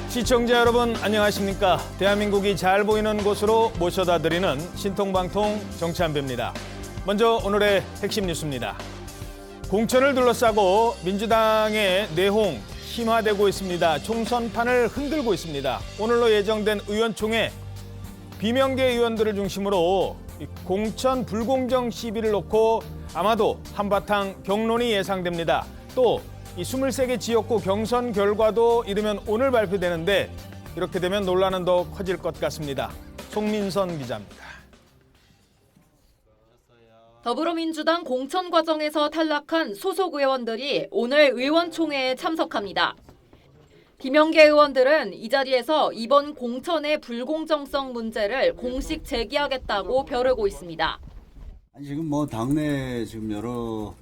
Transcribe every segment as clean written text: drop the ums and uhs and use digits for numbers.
시청자 여러분 안녕하십니까? 대한민국이 잘 보이는 곳으로 모셔다 드리는 신통방통 정치한배입니다. 먼저 오늘의 핵심 뉴스입니다. 공천을 둘러싸고 민주당의 내홍 심화되고 있습니다. 총선판을 흔들고 있습니다. 오늘로 예정된 의원총회 비명계 의원들을 중심으로 공천 불공정 시비를 놓고 아마도 한바탕 격론이 예상됩니다. 또 이 23개 지역구 경선 결과도 이르면 오늘 발표되는데 이렇게 되면 논란은 더 커질 것 같습니다. 송민선 기자입니다. 더불어민주당 공천 과정에서 탈락한 소속 의원들이 오늘 의원총회에 참석합니다. 비명계 의원들은 이 자리에서 이번 공천의 불공정성 문제를 공식 제기하겠다고 벼르고 있습니다. 지금 당내 지금 여러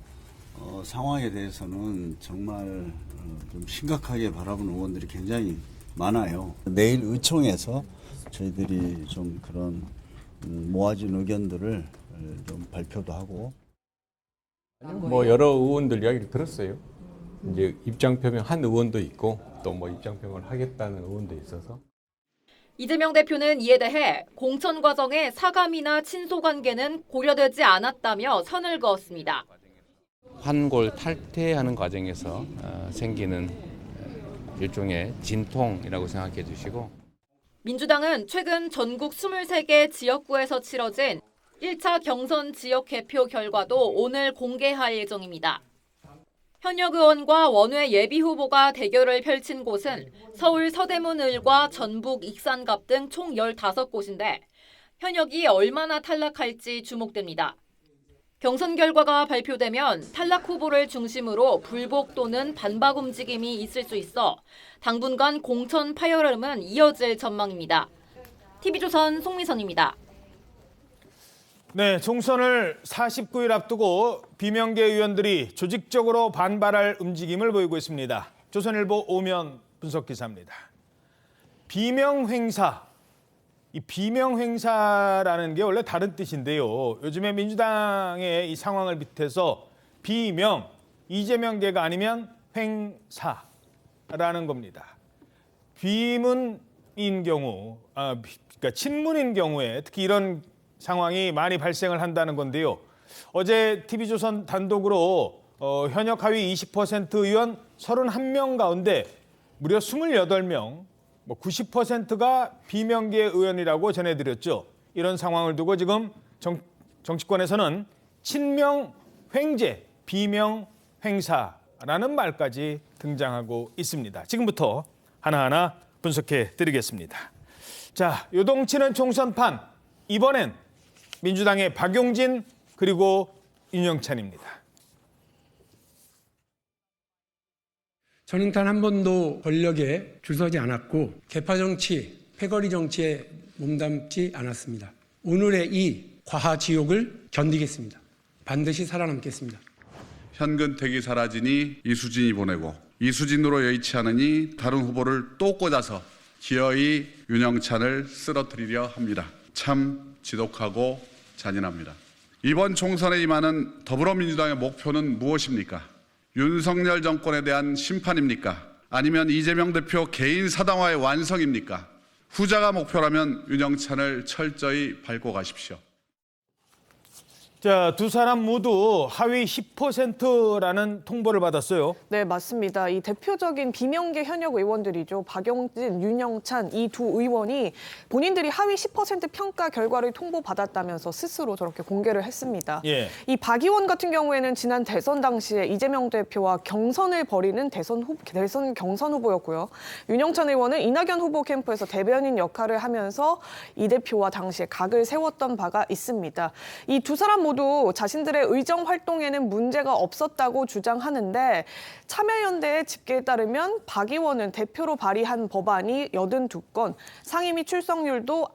상황에 대해서는 정말 좀 심각하게 바라보는 의원들이 굉장히 많아요. 내일 의총에서 저희들이 좀 그런 모아진 의견들을 좀 발표도 하고. 여러 의원들 이야기를 들었어요. 이제 입장 표명한 의원도 있고 또 입장 표명을 하겠다는 의원도 있어서. 이재명 대표는 이에 대해 공천 과정에 사감이나 친소 관계는 고려되지 않았다며 선을 그었습니다. 환골 탈퇴하는 과정에서 생기는 일종의 진통이라고 생각해 주시고. 민주당은 최근 전국 23개 지역구에서 치러진 1차 경선 지역 개표 결과도 오늘 공개할 예정입니다. 현역 의원과 원외 예비 후보가 대결을 펼친 곳은 서울 서대문을과 전북 익산갑 등 총 15곳인데 현역이 얼마나 탈락할지 주목됩니다. 경선 결과가 발표되면 탈락 후보를 중심으로 불복 또는 반박 움직임이 있을 수 있어 당분간 공천 파열음은 이어질 전망입니다. TV조선 송미선입니다. 네, 총선을 49일 앞두고 비명계 의원들이 조직적으로 반발할 움직임을 보이고 있습니다. 조선일보 오면 분석 기사입니다. 비명행사. 이 비명행사라는 게 원래 다른 뜻인데요. 요즘에 민주당의 이 상황을 밑에서 비명, 이재명계가 아니면 횡사라는 겁니다. 비문인 경우, 그러니까 친문인 경우에 특히 이런 상황이 많이 발생을 한다는 건데요. 어제 TV조선 단독으로 현역 하위 20% 의원 31명 가운데 무려 28명, 90%가 비명계 의원이라고 전해드렸죠. 이런 상황을 두고 지금 정치권에서는 친명 횡재, 비명 횡사라는 말까지 등장하고 있습니다. 지금부터 하나하나 분석해 드리겠습니다. 자, 요동치는 총선판, 이번엔 민주당의 박용진 그리고 윤영찬입니다. 저는 단 한 번도 권력에 줄 서지 않았고 계파 정치, 패거리 정치에 몸담지 않았습니다. 오늘의 이 과하지옥을 견디겠습니다. 반드시 살아남겠습니다. 현근택이 사라지니 이수진이 보내고 이수진으로 여의치 않으니 다른 후보를 또 꽂아서 기어이 윤영찬을 쓰러뜨리려 합니다. 참 지독하고 잔인합니다. 이번 총선에 임하는 더불어민주당의 목표는 무엇입니까? 윤석열 정권에 대한 심판입니까? 아니면 이재명 대표 개인 사당화의 완성입니까? 후자가 목표라면 윤영찬을 철저히 밟고 가십시오. 자, 두 사람 모두 하위 10%라는 통보를 받았어요. 네, 맞습니다. 이 대표적인 비명계 현역 의원들이죠. 박용진, 윤영찬 이 두 의원이 본인들이 하위 10% 평가 결과를 통보받았다면서 스스로 저렇게 공개를 했습니다. 예. 이 박 의원 같은 경우에는 지난 대선 당시에 이재명 대표와 경선을 벌이는 대선 경선 후보였고요. 윤영찬 의원은 이낙연 후보 캠프에서 대변인 역할을 하면서 이 대표와 당시에 각을 세웠던 바가 있습니다. 이 두 사람 모두 자신들의 의정 활동에는 문제가 없었다고 주장하는데 참여연대의 집계에 따르면 박 의원은 대표로 발의한 법안이 82건, 상임위 출석률도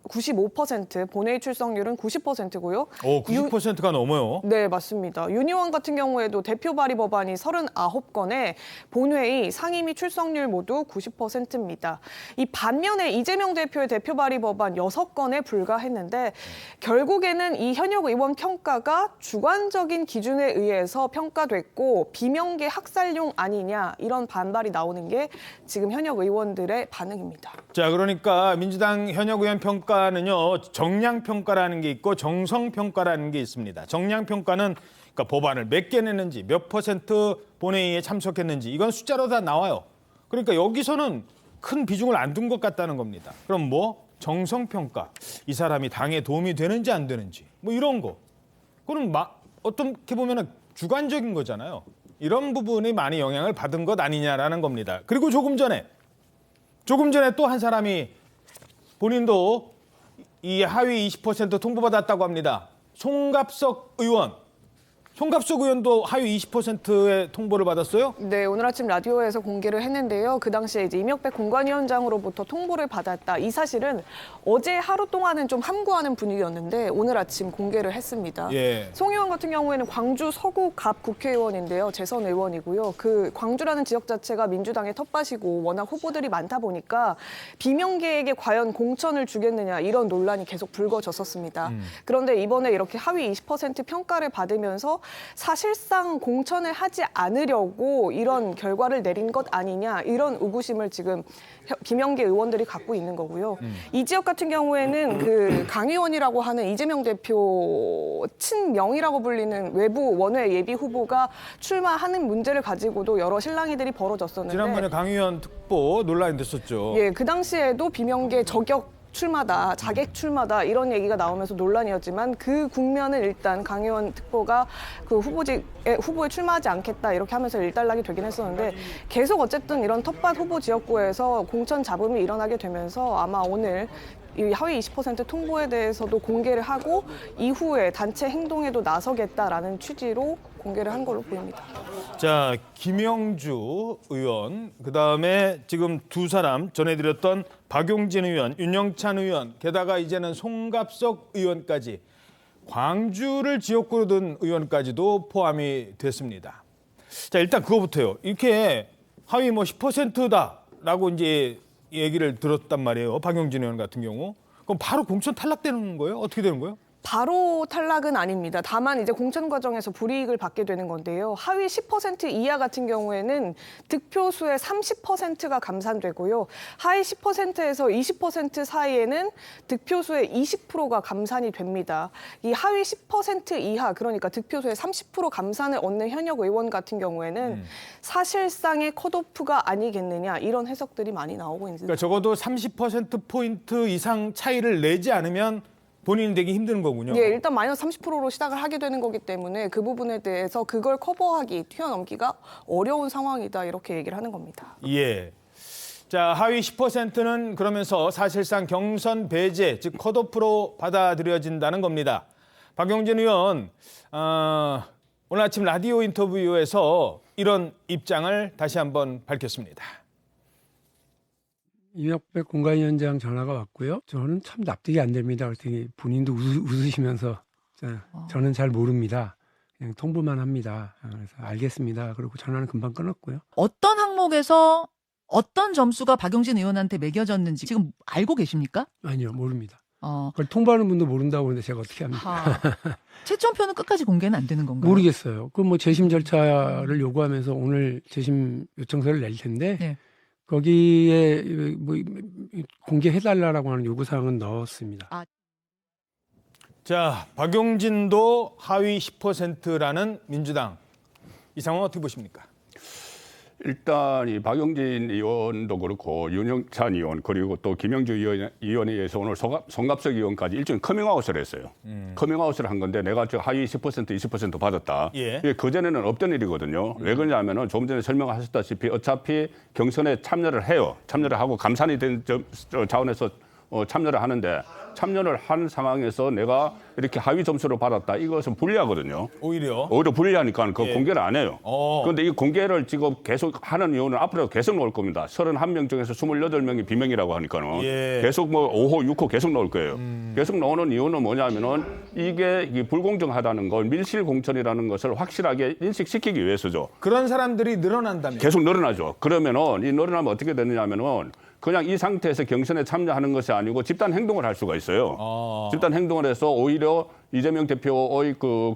95%, 본회의 출석률은 90%고요. 오, 90%가 넘어요. 네, 맞습니다. 윤희원 같은 경우에도 대표 발의 법안이 39건에 본회의 상임위 출석률 모두 90%입니다. 이 반면에 이재명 대표의 대표 발의 법안 6건에 불과했는데 결국에는 이 현역 의원 평가가 주관적인 기준에 의해서 평가됐고 비명계 학살용 아니냐 이런 반발이 나오는 게 지금 현역 의원들의 반응입니다. 자, 그러니까 민주당 현역 의원 평가는요, 정량 평가라는 게 있고 정성 평가라는 게 있습니다. 정량 평가는 그러니까 법안을 몇 개 냈는지, 몇 퍼센트 본회의에 참석했는지 이건 숫자로 다 나와요. 그러니까 여기서는 큰 비중을 안 둔 것 같다는 겁니다. 그럼 뭐 정성 평가, 이 사람이 당에 도움이 되는지 안 되는지 뭐 이런 거. 그건 어떻게 보면은 주관적인 거잖아요. 이런 부분이 많이 영향을 받은 것 아니냐라는 겁니다. 그리고 조금 전에 또 한 사람이 본인도 이 하위 20% 통보받았다고 합니다. 송갑석 의원도 하위 20%의 통보를 받았어요? 네, 오늘 아침 라디오에서 공개를 했는데요. 그 당시에 이제 이명백 공관위원장으로부터 통보를 받았다. 이 사실은 어제 하루 동안은 좀 함구하는 분위기였는데 오늘 아침 공개를 했습니다. 예. 송 의원 같은 경우에는 광주 서구 갑 국회의원인데요. 재선 의원이고요. 그 광주라는 지역 자체가 민주당의 텃밭이고 워낙 후보들이 많다 보니까 비명계에게 과연 공천을 주겠느냐 이런 논란이 계속 불거졌었습니다. 그런데 이번에 이렇게 하위 20% 평가를 받으면서 사실상 공천을 하지 않으려고 이런 결과를 내린 것 아니냐 이런 의구심을 지금 비명계 의원들이 갖고 있는 거고요. 이 지역 같은 경우에는 그 강 의원이라고 하는 이재명 대표 친명이라고 불리는 외부 원외 예비 후보가 출마하는 문제를 가지고도 여러 실랑이들이 벌어졌었는데 지난번에 강 의원 특보 논란이 됐었죠. 예, 그 당시에도 비명계 저격 출마다, 자객 출마다 이런 얘기가 나오면서 논란이었지만 그 국면은 일단 강 의원 특보가 그 후보에 출마하지 않겠다 이렇게 하면서 일단락이 되긴 했었는데 계속 어쨌든 이런 텃밭 후보 지역구에서 공천 잡음이 일어나게 되면서 아마 오늘 이 하위 20% 통보에 대해서도 공개를 하고 이후에 단체 행동에도 나서겠다라는 취지로 공개를 한 걸로 보입니다. 자, 김영주 의원, 그다음에 지금 두 사람 전해드렸던 박용진 의원, 윤영찬 의원, 게다가 이제는 송갑석 의원까지 광주를 지역구로 둔 의원까지도 포함이 됐습니다. 자, 일단 그거부터요. 이렇게 하위 뭐 10%다라고 이제 얘기를 들었단 말이에요. 박용진 의원 같은 경우. 그럼 바로 공천 탈락되는 거예요? 어떻게 되는 거예요? 바로 탈락은 아닙니다. 다만 이제 공천 과정에서 불이익을 받게 되는 건데요. 하위 10% 이하 같은 경우에는 득표수의 30%가 감산되고요. 하위 10%에서 20% 사이에는 득표수의 20%가 감산이 됩니다. 이 하위 10% 이하, 그러니까 득표수의 30% 감산을 얻는 현역 의원 같은 경우에는 사실상의 컷오프가 아니겠느냐 이런 해석들이 많이 나오고 있습니다. 그러니까 적어도 30%포인트 이상 차이를 내지 않으면 본인이 되기 힘든 거군요. 예, 일단 마이너스 30%로 시작을 하게 되는 거기 때문에 그 부분에 대해서 그걸 커버하기, 뛰어넘기가 어려운 상황이다 이렇게 얘기를 하는 겁니다. 예. 자, 하위 10%는 그러면서 사실상 경선 배제, 즉 컷오프로 받아들여진다는 겁니다. 박용진 의원, 오늘 아침 라디오 인터뷰에서 이런 입장을 다시 한번 밝혔습니다. 이명백 공관위원장 전화가 왔고요. 저는 참 납득이 안 됩니다. 그랬더니 본인도 웃으시면서 저는 잘 모릅니다. 그냥 통보만 합니다. 그래서 알겠습니다. 그리고 전화는 금방 끊었고요. 어떤 항목에서 어떤 점수가 박용진 의원한테 매겨졌는지 지금 알고 계십니까? 아니요, 모릅니다. 그걸 통보하는 분도 모른다고 그러는데 제가 어떻게 합니까? 채점표는 끝까지 공개는 안 되는 건가요? 모르겠어요. 그 뭐 재심 절차를 요구하면서 오늘 재심 요청서를 낼 텐데 네. 거기에 뭐 공개해달라고 하는 요구사항은 넣었습니다. 자, 박용진도 하위 10%라는 민주당. 이 상황 어떻게 보십니까? 일단 이 박용진 의원도 그렇고 윤영찬 의원 그리고 또 김영주 의원에 의해서 오늘 송갑석 의원까지 일종의 커밍아웃을 했어요. 커밍아웃을 한 건데 내가 저 하위 10% 20% 받았다. 예. 이게 그전에는 없던 일이거든요. 왜 그러냐면은 조금 전에 설명하셨다시피 어차피 경선에 참여를 해요. 참여를 하고 감산이 된 차원에서 참여를 하는데 참여를 한 상황에서 내가 이렇게 하위 점수를 받았다. 이것은 불리하거든요. 오히려 불리하니까 그 예. 공개를 안 해요. 그런데 이 공개를 지금 계속 하는 이유는 앞으로 계속 나올 겁니다. 31명 중에서 28명이 비명이라고 하니까는 예. 계속 뭐 5호, 6호 계속 나올 거예요. 계속 나오는 이유는 뭐냐면은 이게 불공정하다는 걸 밀실 공천이라는 것을 확실하게 인식시키기 위해서죠. 그런 사람들이 늘어난다면 계속 늘어나죠. 그러면은 이 늘어나면 어떻게 되느냐면은 그냥 이 상태에서 경선에 참여하는 것이 아니고 집단 행동을 할 수가 있어요. 집단 행동을 해서 오히려 이재명 대표의 그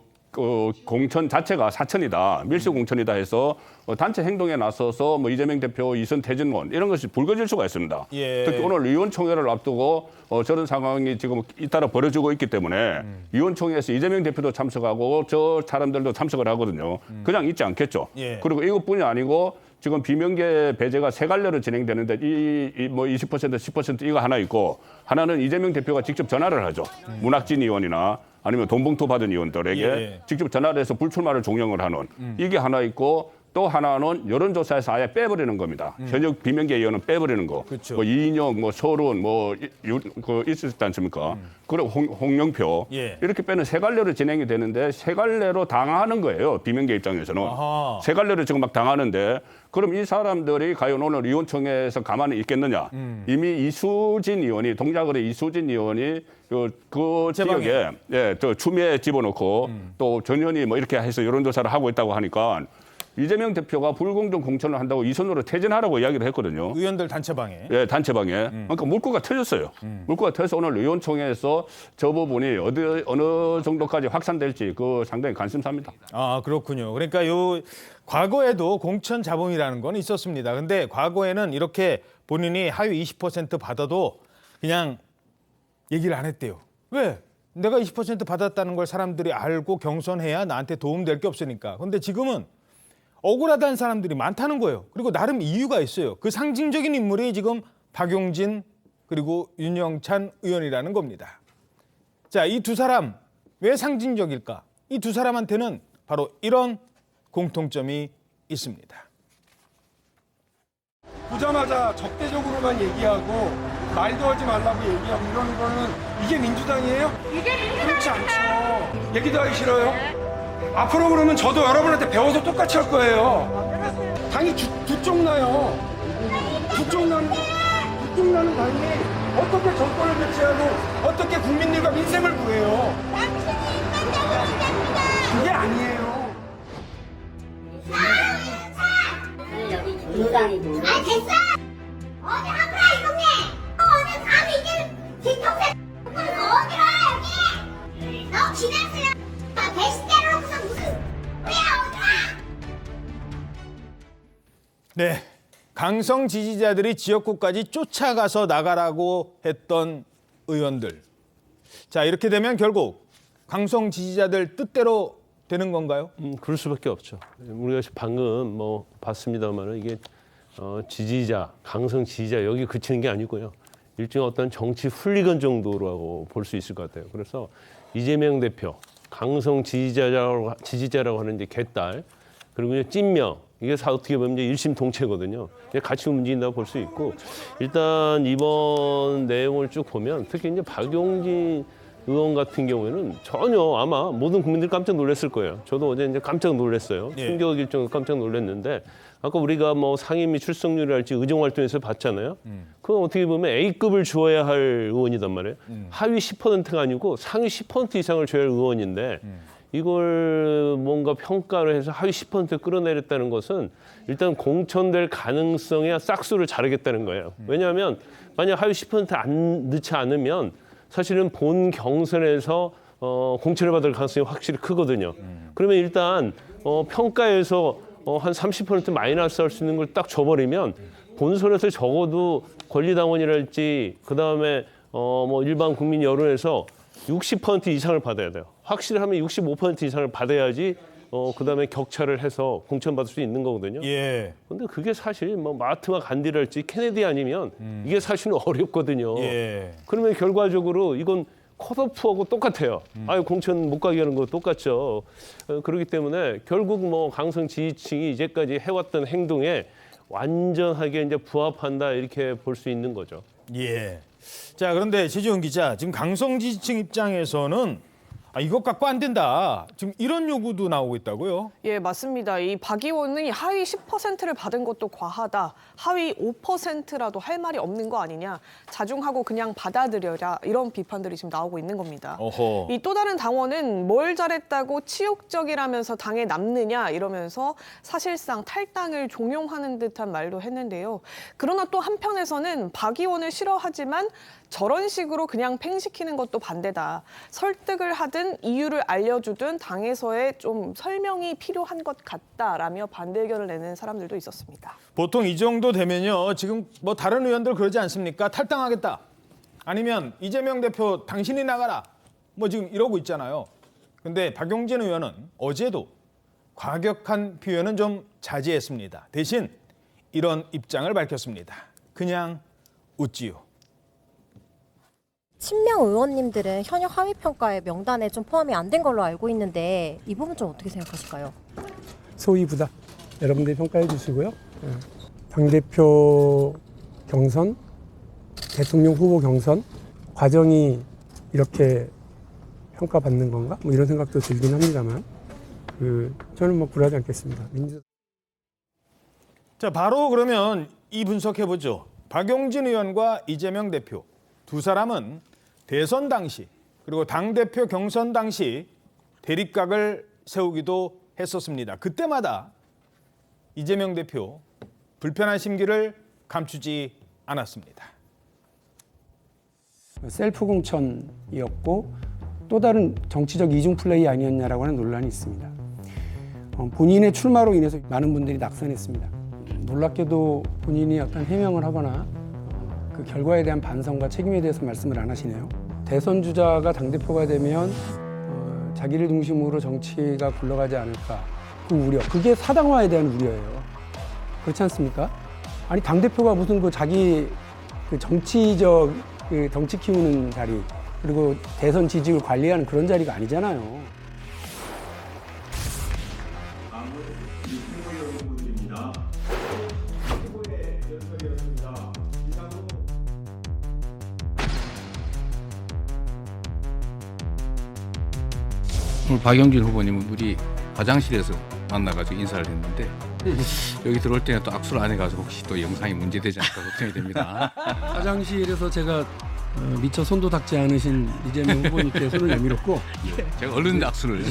공천 자체가 사천이다, 밀실 공천이다 해서 단체 행동에 나서서 뭐 이재명 대표 이선 퇴진론 이런 것이 불거질 수가 있습니다. 예. 특히 오늘 의원총회를 앞두고 저런 상황이 지금 잇따라 벌어지고 있기 때문에 의원총회에서 이재명 대표도 참석하고 저 사람들도 참석을 하거든요. 그냥 있지 않겠죠. 예. 그리고 이것뿐이 아니고 지금 비명계 배제가 세 갈래로 진행되는데 뭐 20% 10% 이거 하나 있고 하나는 이재명 대표가 직접 전화를 하죠. 문학진 의원이나 아니면 돈봉투 받은 의원들에게 예. 직접 전화를 해서 불출마를 종용을 하는 이게 하나 있고 또 하나는 여론조사에서 아예 빼버리는 겁니다. 현역 비명계 의원은 빼버리는 거. 그렇죠. 뭐 이인영, 뭐 서른, 그 있었지 않습니까? 그리고 홍영표 예. 이렇게 빼는 세 갈래로 진행이 되는데 세 갈래로 당하는 거예요. 비명계 입장에서는 아하. 세 갈래로 지금 막 당하는데 그럼 이 사람들이 과연 오늘 의원총회에서 가만히 있겠느냐? 이미 이수진 의원이 동작을의 이수진 의원이 그 지역에 저 추미애 집어넣고 또 전현희 뭐 이렇게 해서 여론조사를 하고 있다고 하니까. 이재명 대표가 불공정 공천을 한다고 이선으로 퇴진하라고 이야기를 했거든요. 의원들 단체방에. 예, 단체방에. 그러니까 물꼬가 터졌어요. 물꼬가 터져서 오늘 의원총회에서 저 부분이 어느 정도까지 확산될지 그 상당히 관심사입니다. 아, 그렇군요. 그러니까 과거에도 공천 자범이라는 건 있었습니다. 근데 과거에는 이렇게 본인이 하위 20% 받아도 그냥 얘기를 안 했대요. 왜? 내가 20% 받았다는 걸 사람들이 알고 경선해야 나한테 도움될 게 없으니까. 근데 지금은 억울하다는 사람들이 많다는 거예요. 그리고 나름 이유가 있어요. 그 상징적인 인물이 지금 박용진 그리고 윤영찬 의원이라는 겁니다. 자, 이 두 사람 왜 상징적일까? 이 두 사람한테는 바로 이런 공통점이 있습니다. 보자마자 적대적으로만 얘기하고 말도 하지 말라고 얘기하고 이러는 거는 이게 민주당이에요? 그렇지 않죠. 얘기도 하기 싫어요? 앞으로 그러면 저도 여러분한테 배워서 똑같이 할 거예요. 당이 두 쪽 나요. 두 쪽 나는 당이 어떻게 정권을 교체하고 어떻게 국민들과 민생을 구해요. 그게 아니에요. 여기 민주당이고. 아 됐어! 어디 하프라 이동네! 오늘 감히 이제 뒤통수 어디로 여기! 너 기다렸어요! 배신 때려놓고서 무슨 왜야 어디가! 네, 강성 지지자들이 지역구까지 쫓아가서 나가라고 했던 의원들. 자, 이렇게 되면 결국 강성 지지자들 뜻대로 되는 건가요? 그럴 수밖에 없죠. 우리가 방금 뭐 봤습니다만 이게 지지자, 강성 지지자 여기 그치는 게 아니고요. 일종의 어떤 정치 훌리건 정도라고 볼 수 있을 것 같아요. 그래서 이재명 대표, 강성 지지자라고 하는 이제 개딸, 그리고 이제 찐명, 이게 어떻게 보면 이제 일심동체거든요. 같이 움직인다고 볼 수 있고, 일단 이번 내용을 쭉 보면 특히 이제 박용진 의원 같은 경우에는 전혀 아마 모든 국민들이 깜짝 놀랐을 거예요. 저도 어제 이제 깜짝 놀랐어요. 충격일 정도로 깜짝 놀랐는데, 아까 우리가 뭐 상임위 출석률이랄지 의정활동에서 봤잖아요. 그건 어떻게 보면 A급을 주어야 할 의원이단 말이에요. 하위 10%가 아니고 상위 10% 이상을 줘야 할 의원인데 이걸 뭔가 평가를 해서 하위 10% 끌어내렸다는 것은 일단 공천될 가능성에 싹수를 자르겠다는 거예요. 왜냐하면 만약 하위 10% 안 넣지 않으면 사실은 본 경선에서 공천을 받을 가능성이 확실히 크거든요. 그러면 일단 평가에서 한 30% 마이너스 할 수 있는 걸 딱 줘버리면 본선에서 적어도 권리당원이랄지 그다음에 뭐 일반 국민 여론에서 60% 이상을 받아야 돼요. 확실히 하면 65% 이상을 받아야지 그다음에 격차를 해서 공천받을 수 있는 거거든요. 예. 근데 그게 사실 뭐 마하트마 간디랄지 케네디 아니면 이게 사실은 어렵거든요. 예. 그러면 결과적으로 이건 컷오프하고 똑같아요. 아유 공천 못 가게 하는 거 똑같죠. 그렇기 때문에 결국 뭐 강성 지지층이 이제까지 해왔던 행동에 완전하게 이제 부합한다 이렇게 볼 수 있는 거죠. 예. 자, 그런데 최지훈 기자, 지금 강성 지지층 입장에서는 이것 갖고 안 된다. 지금 이런 요구도 나오고 있다고요? 예, 맞습니다. 이 박 의원이 하위 10%를 받은 것도 과하다. 하위 5%라도 할 말이 없는 거 아니냐. 자중하고 그냥 받아들여라. 이런 비판들이 지금 나오고 있는 겁니다. 어허. 이 또 다른 당원은 뭘 잘했다고 치욕적이라면서 당에 남느냐 이러면서 사실상 탈당을 종용하는 듯한 말도 했는데요. 그러나 또 한편에서는 박 의원을 싫어하지만 저런 식으로 그냥 팽시키는 것도 반대다. 설득을 하든 이유를 알려주든 당에서의 좀 설명이 필요한 것 같다라며 반대 의견을 내는 사람들도 있었습니다. 보통 이 정도 되면요. 지금 뭐 다른 의원들 그러지 않습니까? 탈당하겠다. 아니면 이재명 대표 당신이 나가라. 뭐 지금 이러고 있잖아요. 근데 박용진 의원은 어제도 과격한 표현은 좀 자제했습니다. 대신 이런 입장을 밝혔습니다. 그냥 웃지요. 친명 의원님들은 현역 하위 평가의 명단에 좀 포함이 안 된 걸로 알고 있는데 이 부분 좀 어떻게 생각하실까요? 소위 부다. 여러분들이 평가해 주시고요. 당대표 경선, 대통령 후보 경선 과정이 이렇게 평가받는 건가? 뭐 이런 생각도 들긴 합니다만 저는 뭐 굴하지 않겠습니다. 자, 바로 그러면 이 분석해보죠. 박용진 의원과 이재명 대표 두 사람은 대선 당시 그리고 당대표 경선 당시 대립각을 세우기도 했었습니다. 그때마다 이재명 대표 불편한 심기를 감추지 않았습니다. 셀프 공천이었고 또 다른 정치적 이중 플레이 아니었냐라고 하는 논란이 있습니다. 본인의 출마로 인해서 많은 분들이 낙선했습니다. 놀랍게도 본인이 어떤 해명을 하거나 그 결과에 대한 반성과 책임에 대해서 말씀을 안 하시네요. 대선 주자가 당대표가 되면 자기를 중심으로 정치가 굴러가지 않을까 그 우려, 그게 사당화에 대한 우려예요. 그렇지 않습니까? 아니 당대표가 무슨 그 자기 그 정치적 그 덩치 키우는 자리 그리고 대선 지지율 관리하는 그런 자리가 아니잖아요. 오늘 박용진 후보님은 우리 화장실에서 만나가지고 인사를 했는데 여기 들어올 때는 또 악수를 안 해가지고 혹시 또 영상이 문제되지 않을까 걱정이 됩니다. 화장실에서 제가 미처 손도 닦지 않으신 이재명 후보님께 손을 내밀었고 제가 얼른 악수를.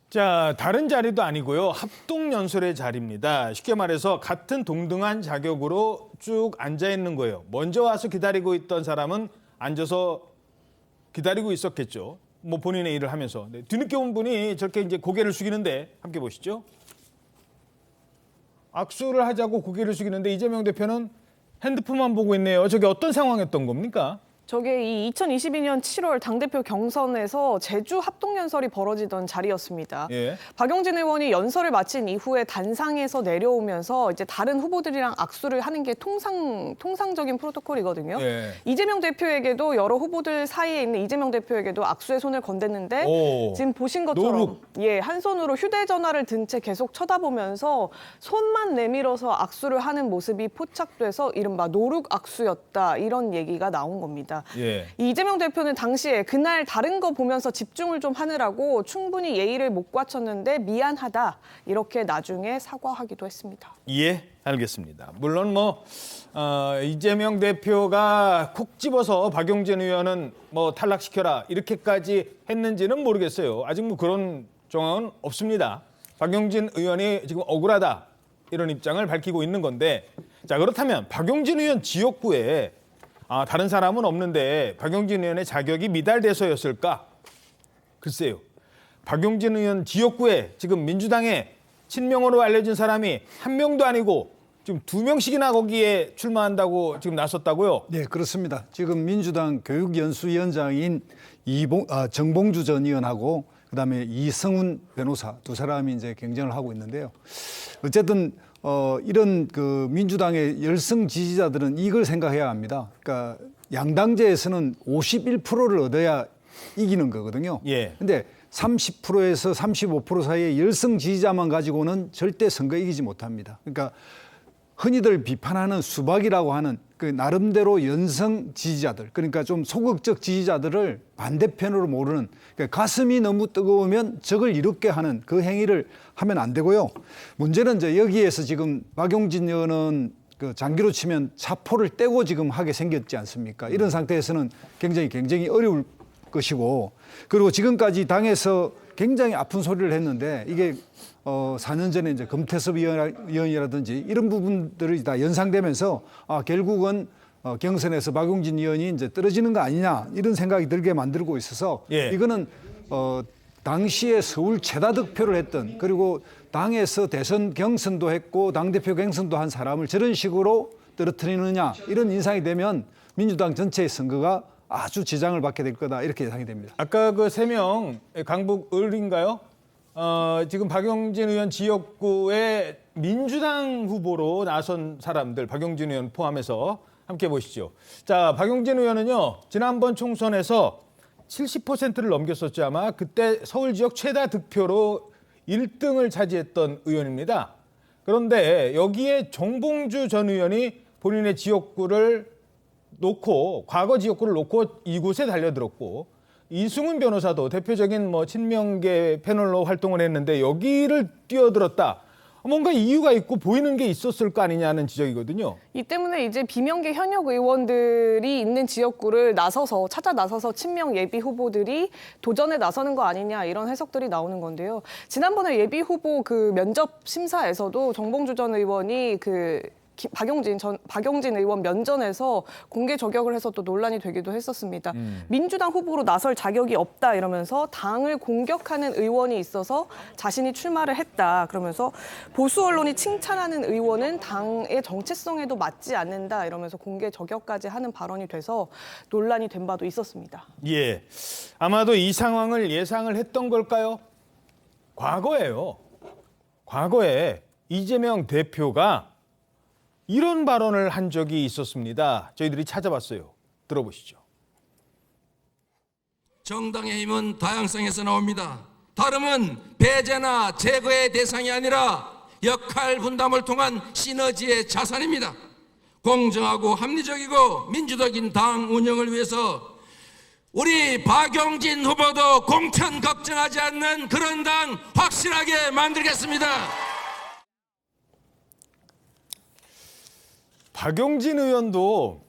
자, 다른 자리도 아니고요. 합동연설의 자리입니다. 쉽게 말해서 같은 동등한 자격으로 쭉 앉아 있는 거예요. 먼저 와서 기다리고 있던 사람은 앉아서 기다리고 있었겠죠. 뭐 본인의 일을 하면서. 네, 뒤늦게 온 분이 저렇게 이제 고개를 숙이는데 함께 보시죠. 악수를 하자고 고개를 숙이는데 이재명 대표는 핸드폰만 보고 있네요. 저게 어떤 상황이었던 겁니까? 저게 이 2022년 7월 당대표 경선에서 제주 합동연설이 벌어지던 자리였습니다. 예. 박용진 의원이 연설을 마친 이후에 단상에서 내려오면서 이제 다른 후보들이랑 악수를 하는 게 통상적인 프로토콜이거든요. 예. 이재명 대표에게도 여러 후보들 사이에 있는 이재명 대표에게도 악수의 손을 건넸는데 지금 보신 것처럼 한 손으로 휴대전화를 든 채 계속 쳐다보면서 손만 내밀어서 악수를 하는 모습이 포착돼서 이른바 노룩 악수였다 이런 얘기가 나온 겁니다. 예. 이재명 대표는 당시에 그날 다른 거 보면서 집중을 좀 하느라고 충분히 예의를 못 갖췄는데 미안하다 이렇게 나중에 사과하기도 했습니다. 예, 알겠습니다. 물론 이재명 대표가 콕 집어서 박용진 의원은 뭐 탈락시켜라 이렇게까지 했는지는 모르겠어요. 아직 뭐 그런 정황은 없습니다. 박용진 의원이 지금 억울하다 이런 입장을 밝히고 있는 건데, 자, 그렇다면 박용진 의원 지역구에 다른 사람은 없는데 박용진 의원의 자격이 미달돼서였을까? 글쎄요. 박용진 의원 지역구에 지금 민주당의 친명으로 알려진 사람이 한 명도 아니고 지금 2명씩이나 거기에 출마한다고 지금 나섰다고요? 네, 그렇습니다. 지금 민주당 교육연수위원장인 정봉주 전 의원하고 그다음에 이성훈 변호사 두 사람이 이제 경쟁을 하고 있는데요. 어쨌든 이런 그 민주당의 열성 지지자들은 이걸 생각해야 합니다. 그러니까 양당제에서는 51%를 얻어야 이기는 거거든요. 예. 근데 30%에서 35% 사이의 열성 지지자만 가지고는 절대 선거 이기지 못합니다. 그러니까 흔히들 비판하는 수박이라고 하는 그 나름대로 연성 지지자들, 그러니까 좀 소극적 지지자들을 반대편으로 모르는, 그러니까 가슴이 너무 뜨거우면 적을 이롭게 하는 그 행위를 하면 안 되고요. 문제는 이제 여기에서 지금 박용진 의원은 그 장기로 치면 차포를 떼고 지금 하게 생겼지 않습니까? 이런 상태에서는 굉장히 어려울 것이고, 그리고 지금까지 당에서 굉장히 아픈 소리를 했는데 이게 4년 전에 이제 금태섭 의원이라든지 이런 부분들이 다 연상되면서 결국은 경선에서 박용진 의원이 이제 떨어지는 거 아니냐 이런 생각이 들게 만들고 있어서 이거는 당시에 서울 최다 득표를 했던, 그리고 당에서 대선 경선도 했고 당대표 경선도 한 사람을 저런 식으로 떨어뜨리느냐 이런 인상이 되면 민주당 전체의 선거가 아주 지장을 받게 될 거다 이렇게 예상이 됩니다. 아까 그 3명 강북 을인가요? 지금 박용진 의원 지역구에 민주당 후보로 나선 사람들, 박용진 의원 포함해서 함께 보시죠. 자, 박용진 의원은요, 지난번 총선에서 70%를 넘겼었죠, 아마. 그때 서울 지역 최다 득표로 1등을 차지했던 의원입니다. 그런데 여기에 정봉주 전 의원이 본인의 지역구를 놓고, 과거 지역구를 놓고 이곳에 달려들었고, 이승훈 변호사도 대표적인 친명계 패널로 활동을 했는데 여기를 뛰어들었다. 뭔가 이유가 있고 보이는 게 있었을 거 아니냐는 지적이거든요. 이 때문에 이제 비명계 현역 의원들이 있는 지역구를 찾아 나서서 친명 예비 후보들이 도전에 나서는 거 아니냐 이런 해석들이 나오는 건데요. 지난번에 예비 후보 그 면접 심사에서도 정봉주 전 의원이 박용진 의원 면전에서 공개 저격을 해서 또 논란이 되기도 했었습니다. 민주당 후보로 나설 자격이 없다 이러면서 당을 공격하는 의원이 있어서 자신이 출마를 했다. 그러면서 보수 언론이 칭찬하는 의원은 당의 정체성에도 맞지 않는다 이러면서 공개 저격까지 하는 발언이 돼서 논란이 된 바도 있었습니다. 예, 아마도 이 상황을 예상을 했던 걸까요? 과거에요. 과거에 이재명 대표가 이런 발언을 한 적이 있었습니다. 저희들이 찾아봤어요. 들어보시죠. 정당의 힘은 다양성에서 나옵니다. 다름은 배제나 제거의 대상이 아니라 역할 분담을 통한 시너지의 자산입니다. 공정하고 합리적이고 민주적인 당 운영을 위해서 우리 박용진 후보도 공천 걱정하지 않는 그런 당 확실하게 만들겠습니다. 박용진 의원도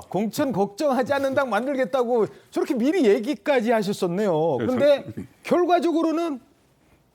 공천 걱정하지 않는 당 만들겠다고 저렇게 미리 얘기까지 하셨었네요. 그런데 결과적으로는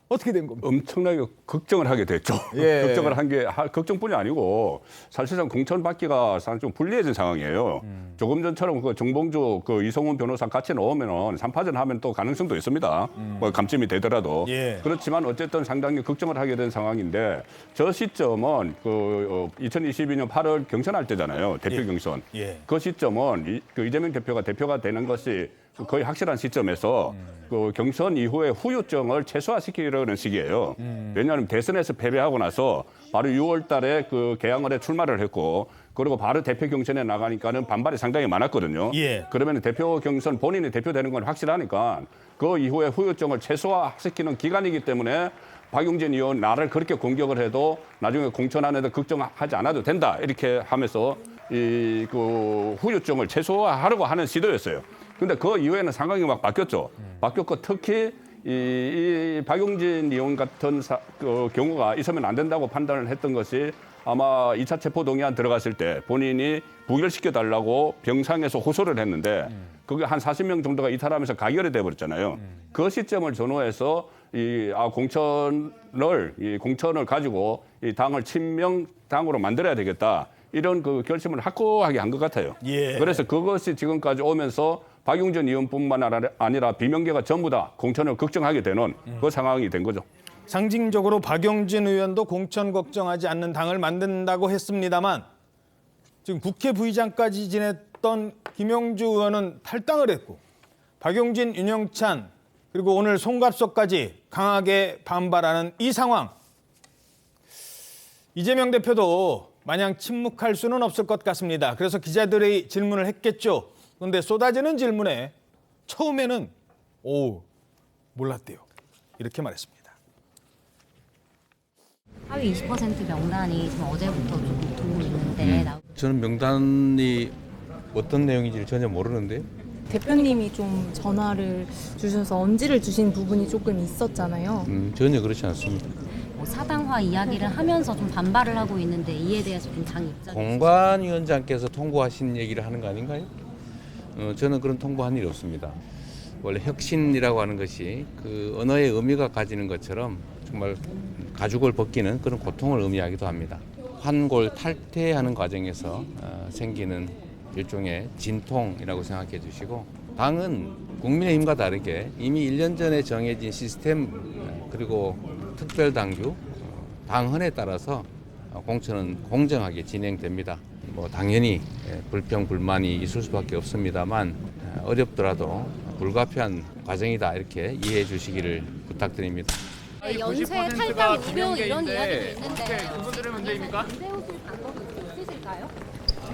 어떻게 된 겁니까? 엄청나게 걱정을 하게 됐죠. 예. 걱정을 한 게 걱정뿐이 아니고 사실상 공천 받기가 좀 불리해진 상황이에요. 조금 전처럼 그 정봉주 그 이성훈 변호사 같이 넣으면은 3파전 하면 또 가능성도 있습니다. 감점이 되더라도. 예. 그렇지만 어쨌든 상당히 걱정을 하게 된 상황인데 저 시점은 그 2022년 8월 경선할 때잖아요. 대표 경선. 예. 그 시점은 그 이재명 대표가 되는 것이 거의 확실한 시점에서 그 경선 이후에 후유증을 최소화시키려는 시기예요. 왜냐하면 대선에서 패배하고 나서 바로 6월 달에 그 개항을에 출마를 했고 그리고 바로 대표 경선에 나가니까는 반발이 상당히 많았거든요. 예. 그러면 대표 경선 본인이 대표되는 건 확실하니까 그 이후에 후유증을 최소화시키는 기간이기 때문에 박용진 의원 나를 그렇게 공격을 해도 나중에 공천안에도 걱정하지 않아도 된다 이렇게 하면서 이 그 후유증을 최소화하려고 하는 시도였어요. 근데 그 이후에는 상황이 막 바뀌었죠. 바뀌었고 특히 이 박용진 의원 같은 그 경우가 있으면 안 된다고 판단을 했던 것이 아마 2차 체포동의안 들어갔을 때 본인이 부결시켜달라고 병상에서 호소를 했는데 그게 한 40명 정도가 이탈하면서 가결이 돼버렸잖아요. 그 시점을 전후해서 공천을 가지고 이 당을 친명당으로 만들어야 되겠다. 이런 그 결심을 확고하게 한 것 같아요. 예. 그래서 그것이 지금까지 오면서 박용진 의원뿐만 아니라 비명계가 전부 다 공천을 걱정하게 되는 그 상황이 된 거죠. 상징적으로 박용진 의원도 공천 걱정하지 않는 당을 만든다고 했습니다만 지금 국회 부의장까지 지냈던 김영주 의원은 탈당을 했고 박용진, 윤영찬 그리고 오늘 송갑석까지 강하게 반발하는 이 상황. 이재명 대표도 마냥 침묵할 수는 없을 것 같습니다. 그래서 기자들이 질문을 했겠죠. 그런데 쏟아지는 질문에 처음에는 몰랐대요. 이렇게 말했습니다. 하위 20% 명단이 지금 어제부터 좀 돌고 있는데 저는 명단이 어떤 내용인지를 전혀 모르는데요. 대표님이 좀 전화를 주셔서 언지를 주신 부분이 조금 있었잖아요. 전혀 그렇지 않습니다. 뭐 사당화 이야기를 하면서 좀 반발을 하고 있는데 이에 대해서 좀 당 입장이 공관위원장께서 통보하신 얘기를 하는 거 아닌가요? 저는 그런 통보한 일이 없습니다. 원래 혁신이라고 하는 것이 그 언어의 의미가 가지는 것처럼 정말 가죽을 벗기는 그런 고통을 의미하기도 합니다. 환골 탈퇴하는 과정에서 생기는 일종의 진통이라고 생각해 주시고, 당은 국민의힘과 다르게 이미 1년 전에 정해진 시스템 그리고 특별당규, 당헌에 따라서 공천은 공정하게 진행됩니다. 뭐 당연히 불평 불만이 있을 수밖에 없습니다만 어렵더라도 불가피한 과정이다 이렇게 이해해 주시기를 부탁드립니다. 연쇄 탈당 우려 이런 이야기도 있는데 그분들의 문제입니까? 세우실 방법이 있으실까요?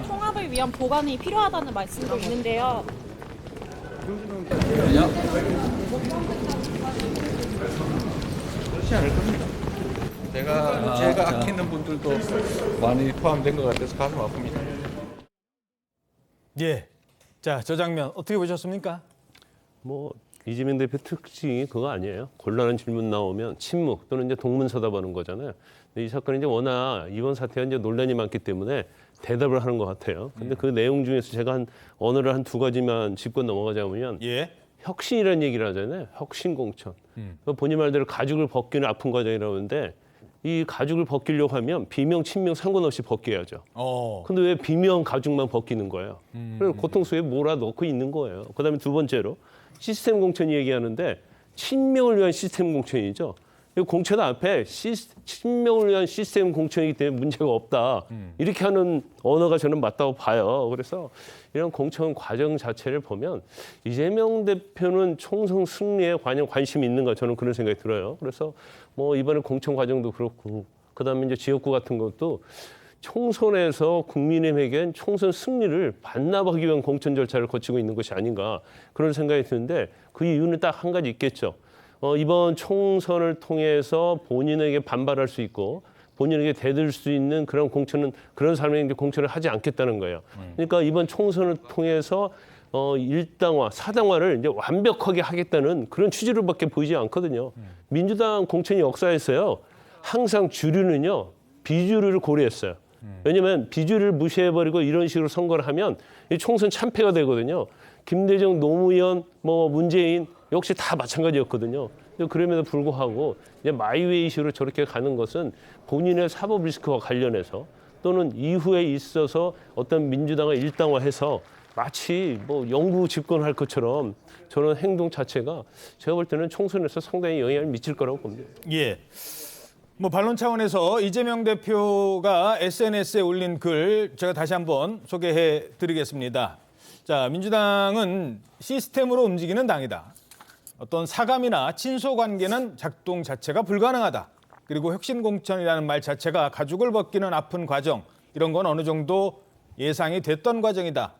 통합을 위한 보관이 필요하다는 말씀도 있는데요. 그렇지 않을 겁니다. 제가 아끼는 분들도 많이 포함된 것 같아서 가슴 아픕니다. 예. 자, 저 장면 어떻게 보셨습니까? 뭐 이재명 대표 특징이 그거 아니에요. 곤란한 질문 나오면 침묵 또는 이제 동문서답하는 거잖아요. 근데 이 사건이 이제 워낙 이번 사태가 이제 논란이 많기 때문에 대답을 하는 것 같아요. 근데 그 내용 중에서 제가 한 언어를 한 두 가지만 짚고 넘어가자면 혁신이라는 얘기를 하잖아요. 혁신 공천. 본인 말대로 가죽을 벗기는 아픈 과정이라고 하는데 이 가죽을 벗기려고 하면 비명, 친명 상관없이 벗겨야죠. 근데 왜 비명 가죽만 벗기는 거예요? 그래서 고통수에 몰아넣고 있는 거예요. 그다음에 두 번째로 시스템 공천 얘기하는데 친명을 위한 시스템 공천이죠. 공천 앞에 친명을 위한 시스템 공천이기 때문에 문제가 없다. 이렇게 하는 언어가 저는 맞다고 봐요. 그래서 이런 공천 과정 자체를 보면 이재명 대표는 총선 승리에 관심이 있는가 저는 그런 생각이 들어요. 그래서 뭐 이번에 공천 과정도 그렇고 그다음에 이제 지역구 같은 것도 총선에서 국민의힘에겐 총선 승리를 반납하기 위한 공천 절차를 거치고 있는 것이 아닌가 그런 생각이 드는데 그 이유는 딱 한 가지 있겠죠. 이번 총선을 통해서 본인에게 반발할 수 있고 본인에게 대들 수 있는 그런 공천은 그런 사람에게 공천을 하지 않겠다는 거예요. 그러니까 이번 총선을 통해서 일당화, 사당화를 이제 완벽하게 하겠다는 그런 취지로밖에 보이지 않거든요. 민주당 공천이 역사에서요. 항상 주류는요. 비주류를 고려했어요. 왜냐하면 비주류를 무시해버리고 이런 식으로 선거를 하면 이 총선 참패가 되거든요. 김대중, 노무현, 뭐 문재인 역시 다 마찬가지였거든요. 그럼에도 불구하고 이제 마이웨이 이슈로 저렇게 가는 것은 본인의 사법 리스크와 관련해서 또는 이후에 있어서 어떤 민주당을 일당화해서 마치 뭐 영구 집권할 것처럼 저는 행동 자체가 제가 볼 때는 총선에서 상당히 영향을 미칠 거라고 봅니다. 예. 뭐 반론 차원에서 이재명 대표가 SNS에 올린 글 제가 다시 한번 소개해 드리겠습니다. 자, 민주당은 시스템으로 움직이는 당이다. 어떤 사감이나 친소 관계는 작동 자체가 불가능하다. 그리고 혁신공천이라는 말 자체가 가죽을 벗기는 아픈 과정, 이런 건 어느 정도 예상이 됐던 과정이다.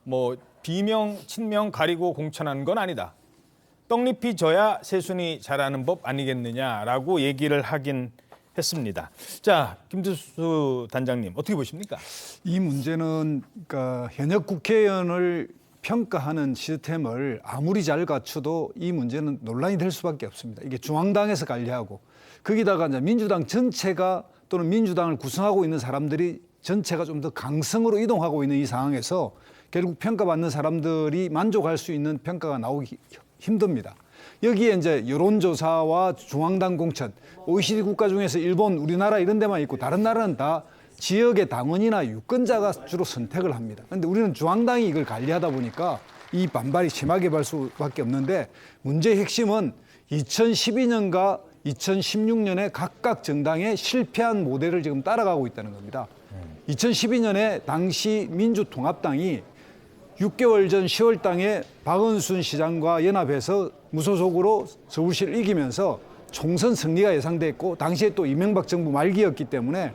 뭐 비명, 친명 가리고 공천하는 건 아니다. 떡잎이 져야 새순이 자라는 법 아니겠느냐라고 얘기를 하긴 했습니다. 자, 김두수 단장님 어떻게 보십니까? 이 문제는 그러니까 현역 국회의원을 평가하는 시스템을 아무리 잘 갖춰도 이 문제는 논란이 될 수밖에 없습니다. 이게 중앙당에서 관리하고 거기다가 이제 민주당 전체가 또는 민주당을 구성하고 있는 사람들이 전체가 좀 더 강성으로 이동하고 있는 이 상황에서 결국 평가받는 사람들이 만족할 수 있는 평가가 나오기 힘듭니다. 여기에 이제 여론조사와 중앙당 공천, OECD 국가 중에서 일본, 우리나라 이런 데만 있고 다른 나라는 다 지역의 당원이나 유권자가 주로 선택을 합니다. 그런데 우리는 중앙당이 이걸 관리하다 보니까 이 반발이 심하게 발 수밖에 없는데 문제의 핵심은 2012년과 2016년에 각각 정당의 실패한 모델을 지금 따라가고 있다는 겁니다. 2012년에 당시 민주통합당이 6개월 전 10월 달에 박원순 시장과 연합해서 무소속으로 서울시를 이기면서 총선 승리가 예상됐고 당시에 또 이명박 정부 말기였기 때문에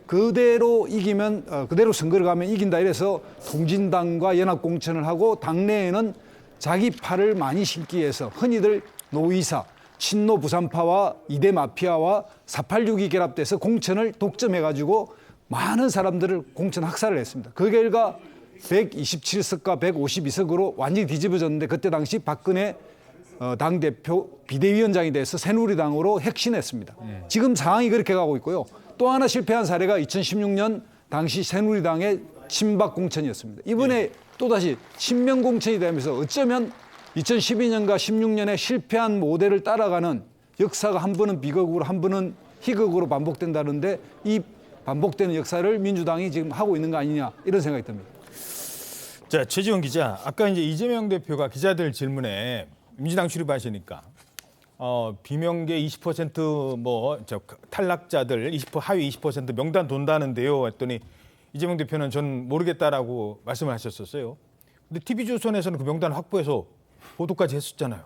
그대로 이기면 그대로 선거를 가면 이긴다 이래서 통진당과 연합공천을 하고 당내에는 자기 팔을 많이 신기 위해서 흔히들 노이사 친노 부산파와 이대 마피아와 4.86이 결합돼서 공천을 독점해가지고 많은 사람들을 공천 학살을 했습니다. 그 결과 127석과 152석으로 완전히 뒤집어졌는데 그때 당시 박근혜 당대표 비대위원장이 돼서 새누리당으로 혁신했습니다. 지금 상황이 그렇게 가고 있고요. 또 하나 실패한 사례가 2016년 당시 새누리당의 친박 공천이었습니다. 이번에 또다시 친명 공천이 되면서 어쩌면 2012년과 16년에 실패한 모델을 따라가는 역사가 한 번은 비극으로 한 번은 희극으로 반복된다는데 이 반복되는 역사를 민주당이 지금 하고 있는 거 아니냐 이런 생각이 듭니다. 자, 최지원 기자, 아까 이제 이재명 대표가 기자들 질문에 민주당 출입하시니까 비명계 20% 탈락자들 20% 하위 20% 명단 돈다는데요 했더니 이재명 대표는 전 모르겠다라고 말씀을 하셨었어요. 근데 TV조선에서는 그 명단 확보해서 보도까지 했었잖아요.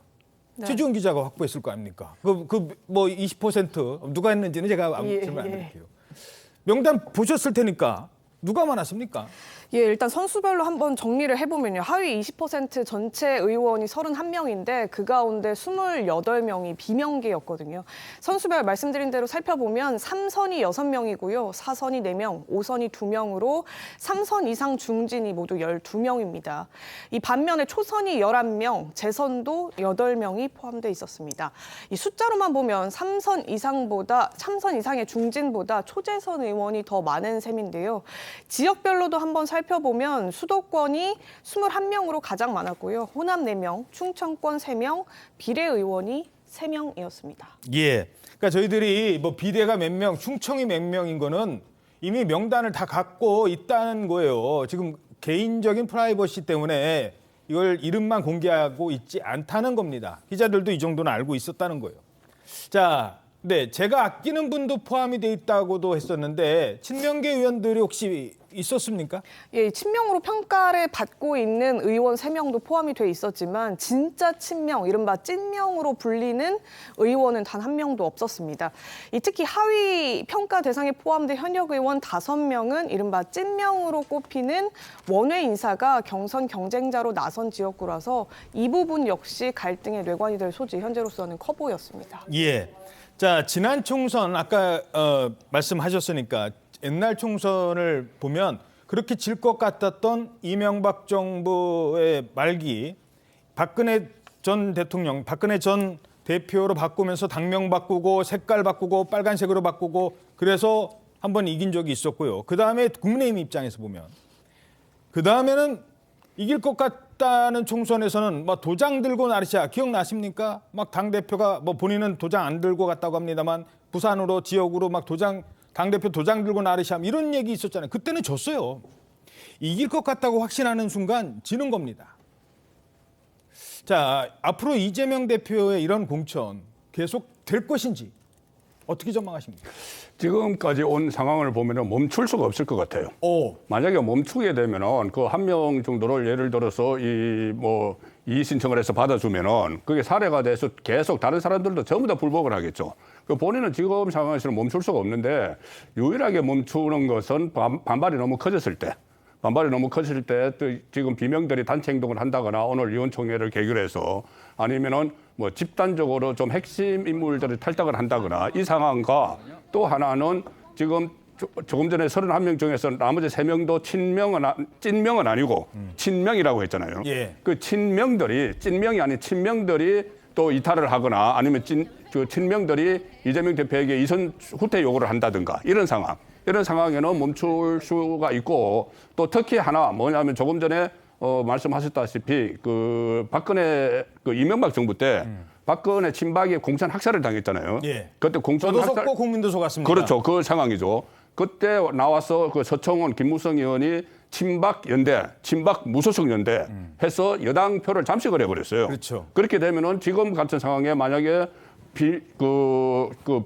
네. 최지원 기자가 확보했을 거 아닙니까? 그 20% 누가 했는지는 제가 질문 안 드릴게요. 명단 보셨을 테니까 누가 많았습니까? 예, 일단 선수별로 한번 정리를 해보면요. 하위 20% 전체 의원이 31명인데 그 가운데 28명이 비명계였거든요. 선수별 말씀드린 대로 살펴보면 3선이 6명이고요. 4선이 4명, 5선이 2명으로 3선 이상 중진이 모두 12명입니다. 이 반면에 초선이 11명, 재선도 8명이 포함되어 있었습니다. 이 숫자로만 보면 3선 이상의 중진보다 초재선 의원이 더 많은 셈인데요. 지역별로도 한번 살펴보면 수도권이 21명으로 가장 많았고요. 호남 4명, 충청권 3명, 비례 의원이 3명이었습니다. 예. 그러니까 저희들이 뭐 비례가 몇 명, 충청이 몇 명인 거는 이미 명단을 다 갖고 있다는 거예요. 지금 개인적인 프라이버시 때문에 이걸 이름만 공개하고 있지 않다는 겁니다. 기자들도 이 정도는 알고 있었다는 거예요. 자, 네, 제가 아끼는 분도 포함이 돼 있다고도 했었는데 친명계 의원들이 혹시 있었습니까? 예, 친명으로 평가를 받고 있는 의원 3명도 포함이 돼 있었지만 진짜 친명, 이른바 찐명으로 불리는 의원은 단 1명도 없었습니다. 특히 하위 평가 대상에 포함된 현역 의원 5명은 이른바 찐명으로 꼽히는 원외 인사가 경선 경쟁자로 나선 지역구라서 이 부분 역시 갈등의 뇌관이 될 소지 현재로서는 커 보였습니다. 예. 자, 지난 총선 아까 말씀하셨으니까 옛날 총선을 보면 그렇게 질 것 같았던 이명박 정부의 말기, 박근혜 전 대통령, 박근혜 전 대표로 바꾸면서 당명 바꾸고 색깔 바꾸고 빨간색으로 바꾸고 그래서 한번 이긴 적이 있었고요. 그다음에 국민의힘 입장에서 보면 그다음에는 이길 것 같다는 총선에서는 막 도장 들고 나르샤 기억나십니까? 막 당대표가 뭐 본인은 도장 안 들고 갔다고 합니다만 부산으로 지역으로 막 당대표 도장 들고 나르샴 이런 얘기 있었잖아요. 그때는 졌어요. 이길 것 같다고 확신하는 순간 지는 겁니다. 자, 앞으로 이재명 대표의 이런 공천 계속 될 것인지 어떻게 전망하십니까? 지금까지 온 상황을 보면 멈출 수가 없을 것 같아요. 만약에 멈추게 되면은 그 한 명 정도를 예를 들어서 이의 신청을 해서 받아주면은 그게 사례가 돼서 계속 다른 사람들도 전부 다 불복을 하겠죠. 그 본인은 지금 상황에서는 멈출 수가 없는데 유일하게 멈추는 것은 반발이 너무 커졌을 때. 또 지금 비명들이 단체 행동을 한다거나 오늘 의원총회를 계기로 아니면은 뭐 집단적으로 좀 핵심 인물들이 탈당을 한다거나 이 상황과 또 하나는 지금 조금 전에 31명 중에서 나머지 3명도 찐명은 아니고 친명이라고 했잖아요. 예. 그 찐명이 아닌 친명들이 또 이탈을 하거나 아니면 친명들이 이재명 대표에게 이선 후퇴 요구를 한다든가 이런 상황에는 멈출 수가 있고 또 특히 하나 뭐냐면 조금 전에 말씀하셨다시피 그 박근혜 이명박 정부 때 박근혜 친박이 공천 학살을 당했잖아요. 예. 그때 공천 저도 학살 속고 국민도 속았습니다. 그렇죠. 그 상황이죠. 그때 나와서 그 서청원, 김무성 의원이 친박 연대, 친박 무소속 연대 해서 여당 표를 잠식을 해버렸어요. 그렇죠. 그렇게 되면은 지금 같은 상황에 만약에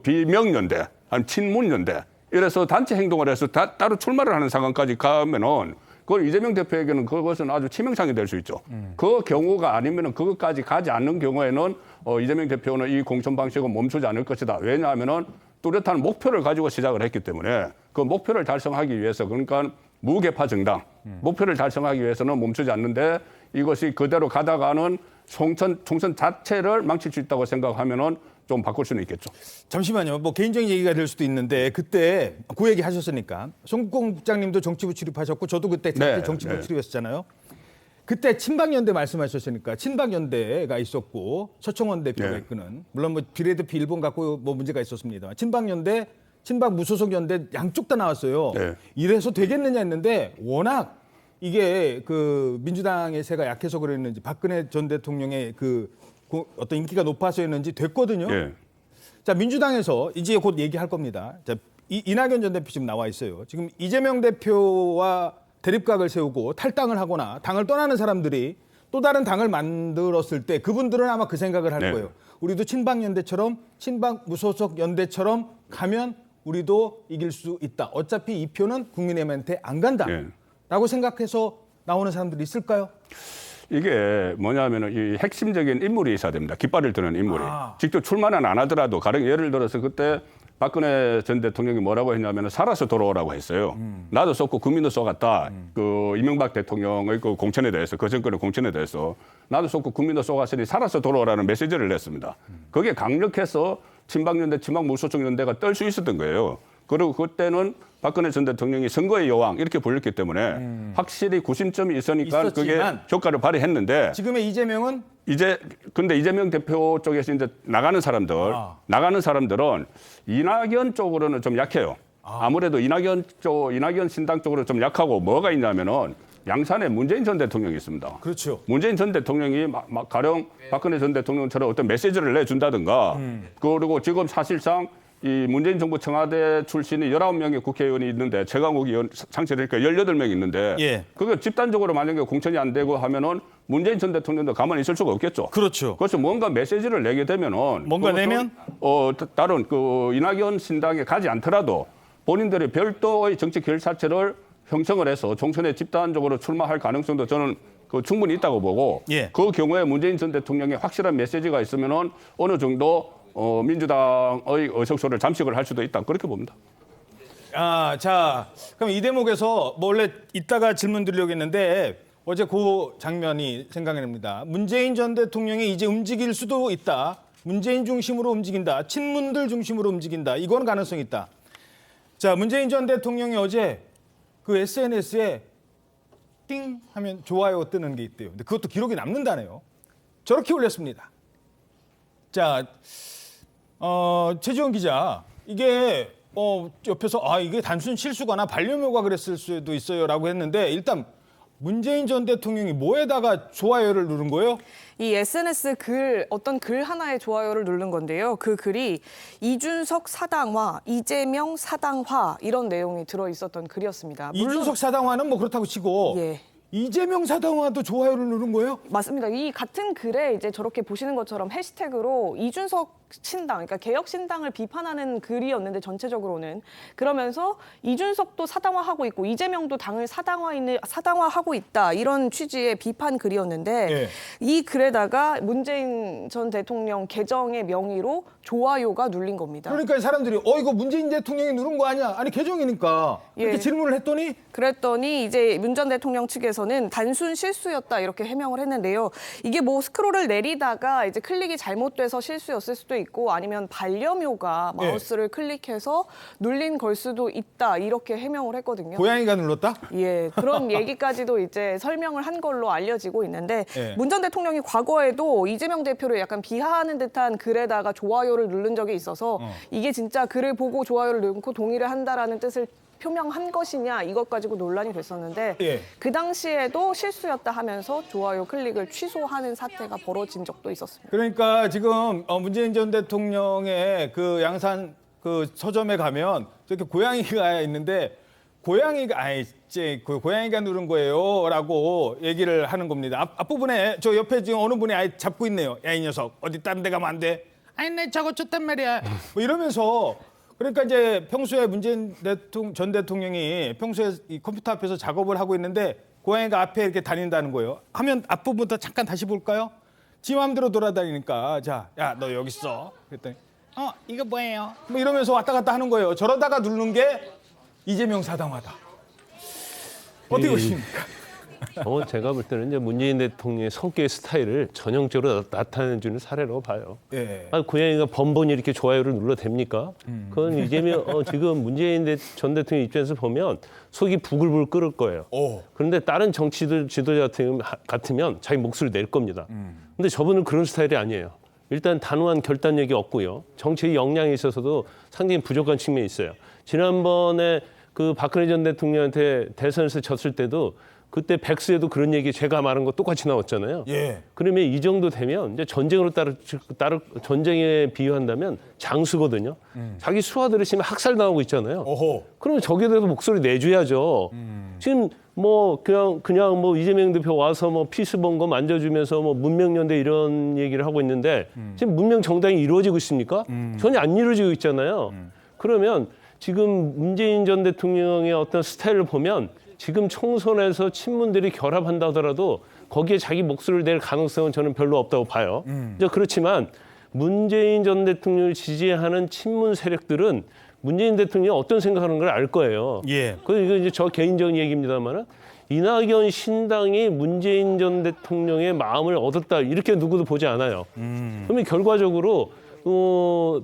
비명 연대, 아니 친문 연대 이래서 단체 행동을 해서 따로 출마를 하는 상황까지 가면은 그걸 이재명 대표에게는 그것은 아주 치명상이 될 수 있죠. 그 경우가 아니면은 그것까지 가지 않는 경우에는 이재명 대표는 이 공천 방식은 멈추지 않을 것이다. 왜냐하면은 뚜렷한 목표를 가지고 시작을 했기 때문에 그 목표를 달성하기 위해서 그러니까 무개파 정당 목표를 달성하기 위해서는 멈추지 않는데 이것이 그대로 가다가는 총선 자체를 망칠 수 있다고 생각하면은 좀 바꿀 수는 있겠죠. 잠시만요. 뭐 개인적인 얘기가 될 수도 있는데 그때 그 얘기 하셨으니까 송국공 국장님도 정치부 출입하셨고 저도 그때 네, 정치부 네. 출입했었잖아요. 그때 친박연대 말씀하셨으니까 친박연대가 있었고 서청원 대표가 네. 이끄는 물론 뭐 비례대표 일본 갖고 뭐 문제가 있었습니다. 친박연대, 친박 무소속 연대 양쪽 다 나왔어요. 네. 이래서 되겠느냐 했는데 워낙 이게 그 민주당의 세가 약해서 그랬는지 박근혜 전 대통령의 그 어떤 인기가 높아서였는지 됐거든요. 예. 자, 민주당에서 이제 곧 얘기할 겁니다. 자, 이낙연 전 대표 지금 나와 있어요. 지금 이재명 대표와 대립각을 세우고 탈당을 하거나 당을 떠나는 사람들이 또 다른 당을 만들었을 때 그분들은 아마 그 생각을 할 네. 거예요. 우리도 친박연대처럼 친박 무소속 연대처럼 가면 우리도 이길 수 있다. 어차피 이 표는 국민의힘한테 안 간다. 네. 라고 생각해서 나오는 사람들이 있을까요? 이게 뭐냐면은 이 핵심적인 인물이 있어야 됩니다. 깃발을 드는 인물이. 직접 출마는 안 하더라도 가령 예를 들어서 그때 박근혜 전 대통령이 뭐라고 했냐면 살아서 돌아오라고 했어요. 나도 쏘고 국민도 쏘갔다. 그 이명박 대통령의 그 공천에 대해서 그 정권의 공천에 대해서 나도 쏘고 국민도 쏘갔으니 살아서 돌아오라는 메시지를 냈습니다. 그게 강력해서 친박연대, 친박무소속연대가 떨 수 있었던 거예요. 그리고 그때는 박근혜 전 대통령이 선거의 여왕 이렇게 불렸기 때문에 확실히 구심점이 있으니까 있었지만, 그게 효과를 발휘했는데 지금의 이재명은 근데 이재명 대표 쪽에서 이제 나가는 사람들은 이낙연 쪽으로는 좀 약해요. 아무래도 이낙연 신당 쪽으로 좀 약하고 뭐가 있냐면은 양산에 문재인 전 대통령이 있습니다. 그렇죠. 문재인 전 대통령이 가령 박근혜 전 대통령처럼 어떤 메시지를 내준다든가 그리고 지금 사실상 이 문재인 정부 청와대 출신이 19명의 국회의원이 있는데 최강욱 의원 상실하니까 18명 있는데 예. 그게 집단적으로 만약에 공천이 안 되고 하면은 문재인 전 대통령도 가만히 있을 수가 없겠죠. 그렇죠. 그래서 뭔가 메시지를 내게 되면은 뭔가 내면 다른 그 이낙연 신당에 가지 않더라도 본인들이 별도의 정치 결사체를 형성을 해서 총선에 집단적으로 출마할 가능성도 저는 충분히 있다고 보고 예. 그 경우에 문재인 전 대통령의 확실한 메시지가 있으면은 어느 정도 민주당의 의석수를 잠식을 할 수도 있다 그렇게 봅니다. 자, 그럼 이 대목에서 뭐 원래 이따가 질문 드리려고 했는데 어제 그 장면이 생각이 납니다. 문재인 전 대통령이 이제 움직일 수도 있다. 문재인 중심으로 움직인다. 친문들 중심으로 움직인다. 이건 가능성이 있다. 자, 문재인 전 대통령이 어제 그 SNS에 띵 하면 좋아요 뜨는 게 있대요. 근데 그것도 기록이 남는다네요. 저렇게 올렸습니다. 자, 최지원 기자, 이게 옆에서 이게 단순 실수거나 반려묘가 그랬을 수도 있어요라고 했는데 일단 문재인 전 대통령이 뭐에다가 좋아요를 누른 거예요? 이 SNS 어떤 글 하나에 좋아요를 누른 건데요. 그 글이 이준석 사당화, 이재명 사당화 이런 내용이 들어 있었던 글이었습니다. 이준석 사당화는 뭐 그렇다고 치고 예. 이재명 사당화도 좋아요를 누른 거예요? 맞습니다. 이 같은 글에 이제 저렇게 보시는 것처럼 해시태그로 이준석 신당, 그러니까 개혁 신당을 비판하는 글이었는데 전체적으로는 그러면서 이준석도 사당화하고 있고 이재명도 당을 사당화하고 있다 이런 취지의 비판 글이었는데 예. 이 글에다가 문재인 전 대통령 계정의 명의로 좋아요가 눌린 겁니다. 그러니까 사람들이 이거 문재인 대통령이 누른 거 아니야? 아니 계정이니까 이렇게 예. 질문을 했더니 그랬더니 이제 문 전 대통령 측에서는 단순 실수였다 이렇게 해명을 했는데요. 이게 뭐 스크롤을 내리다가 이제 클릭이 잘못돼서 실수였을 수도 있고 아니면 반려묘가 마우스를 클릭해서 눌린 걸 수도 있다 이렇게 해명을 했거든요. 고양이가 눌렀다? 예, 그런 얘기까지도 이제 설명을 한 걸로 알려지고 있는데 예. 문 전 대통령이 과거에도 이재명 대표를 약간 비하하는 듯한 글에다가 좋아요를 누른 적이 있어서 이게 진짜 글을 보고 좋아요를 넣고 동의를 한다라는 뜻을 표명한 것이냐 이것 가지고 논란이 됐었는데 예. 그 당시에도 실수였다 하면서 좋아요 클릭을 취소하는 사태가 벌어진 적도 있었습니다. 그러니까 지금 문재인 전 대통령의 그 양산 그 서점에 가면 저렇게 고양이가 있는데 고양이가 이제 그 고양이가 누른 거예요라고 얘기를 하는 겁니다. 앞부분에 저 옆에 지금 어느 분이 아예 잡고 있네요. 야 이 녀석 어디 다른 데 가면 안 돼. 아니 내 저거 쳤단 말이야. 뭐 이러면서 그러니까 이제 평소에 문재인 전 대통령이 평소에 이 컴퓨터 앞에서 작업을 하고 있는데 고양이가 앞에 이렇게 다닌다는 거예요. 화면 앞부분부터 잠깐 다시 볼까요? 지 맘대로 돌아다니니까 자, 야 너 여기 있어. 그랬더니 이거 뭐예요? 뭐 이러면서 왔다 갔다 하는 거예요. 저러다가 누르는 게 이재명 사당화다. 어떻게 보십니까? 제가 볼 때는 이제 문재인 대통령의 성격의 스타일을 전형적으로 나타내주는 사례라고 봐요. 예. 고양이가 번번이 이렇게 좋아요를 눌러 댑니까? 그건 이재명 지금 문재인 전 대통령 입장에서 보면 속이 부글부글 끓을 거예요. 그런데 다른 정치 지도자 같으면 자기 목소리를 낼 겁니다. 근데 저분은 그런 스타일이 아니에요. 일단 단호한 결단력이 없고요. 정치의 역량에 있어서도 상당히 부족한 측면이 있어요. 지난번에 그 박근혜 전 대통령한테 대선에서 졌을 때도 그때 백수에도 그런 얘기 제가 말한 거 똑같이 나왔잖아요. 예. 그러면 이 정도 되면 이제 전쟁에 비유한다면 장수거든요. 자기 수화 들으시면 학살당하고 있잖아요. 그러면 저기에 대해서 목소리 내줘야죠. 지금 뭐 그냥 뭐 이재명 대표 와서 뭐 피스본거 만져주면서 뭐 문명연대 이런 얘기를 하고 있는데 지금 문명 정당이 이루어지고 있습니까? 전혀 안 이루어지고 있잖아요. 그러면 지금 문재인 전 대통령의 어떤 스타일을 보면 지금 총선에서 친문들이 결합한다 하더라도 거기에 자기 목소리를 낼 가능성은 저는 별로 없다고 봐요. 그렇지만 문재인 전 대통령을 지지하는 친문 세력들은 문재인 대통령이 어떤 생각하는 걸 알 거예요. 예. 이거 이제 저 개인적인 얘기입니다만은 이낙연 신당이 문재인 전 대통령의 마음을 얻었다 이렇게 누구도 보지 않아요. 그러면 결과적으로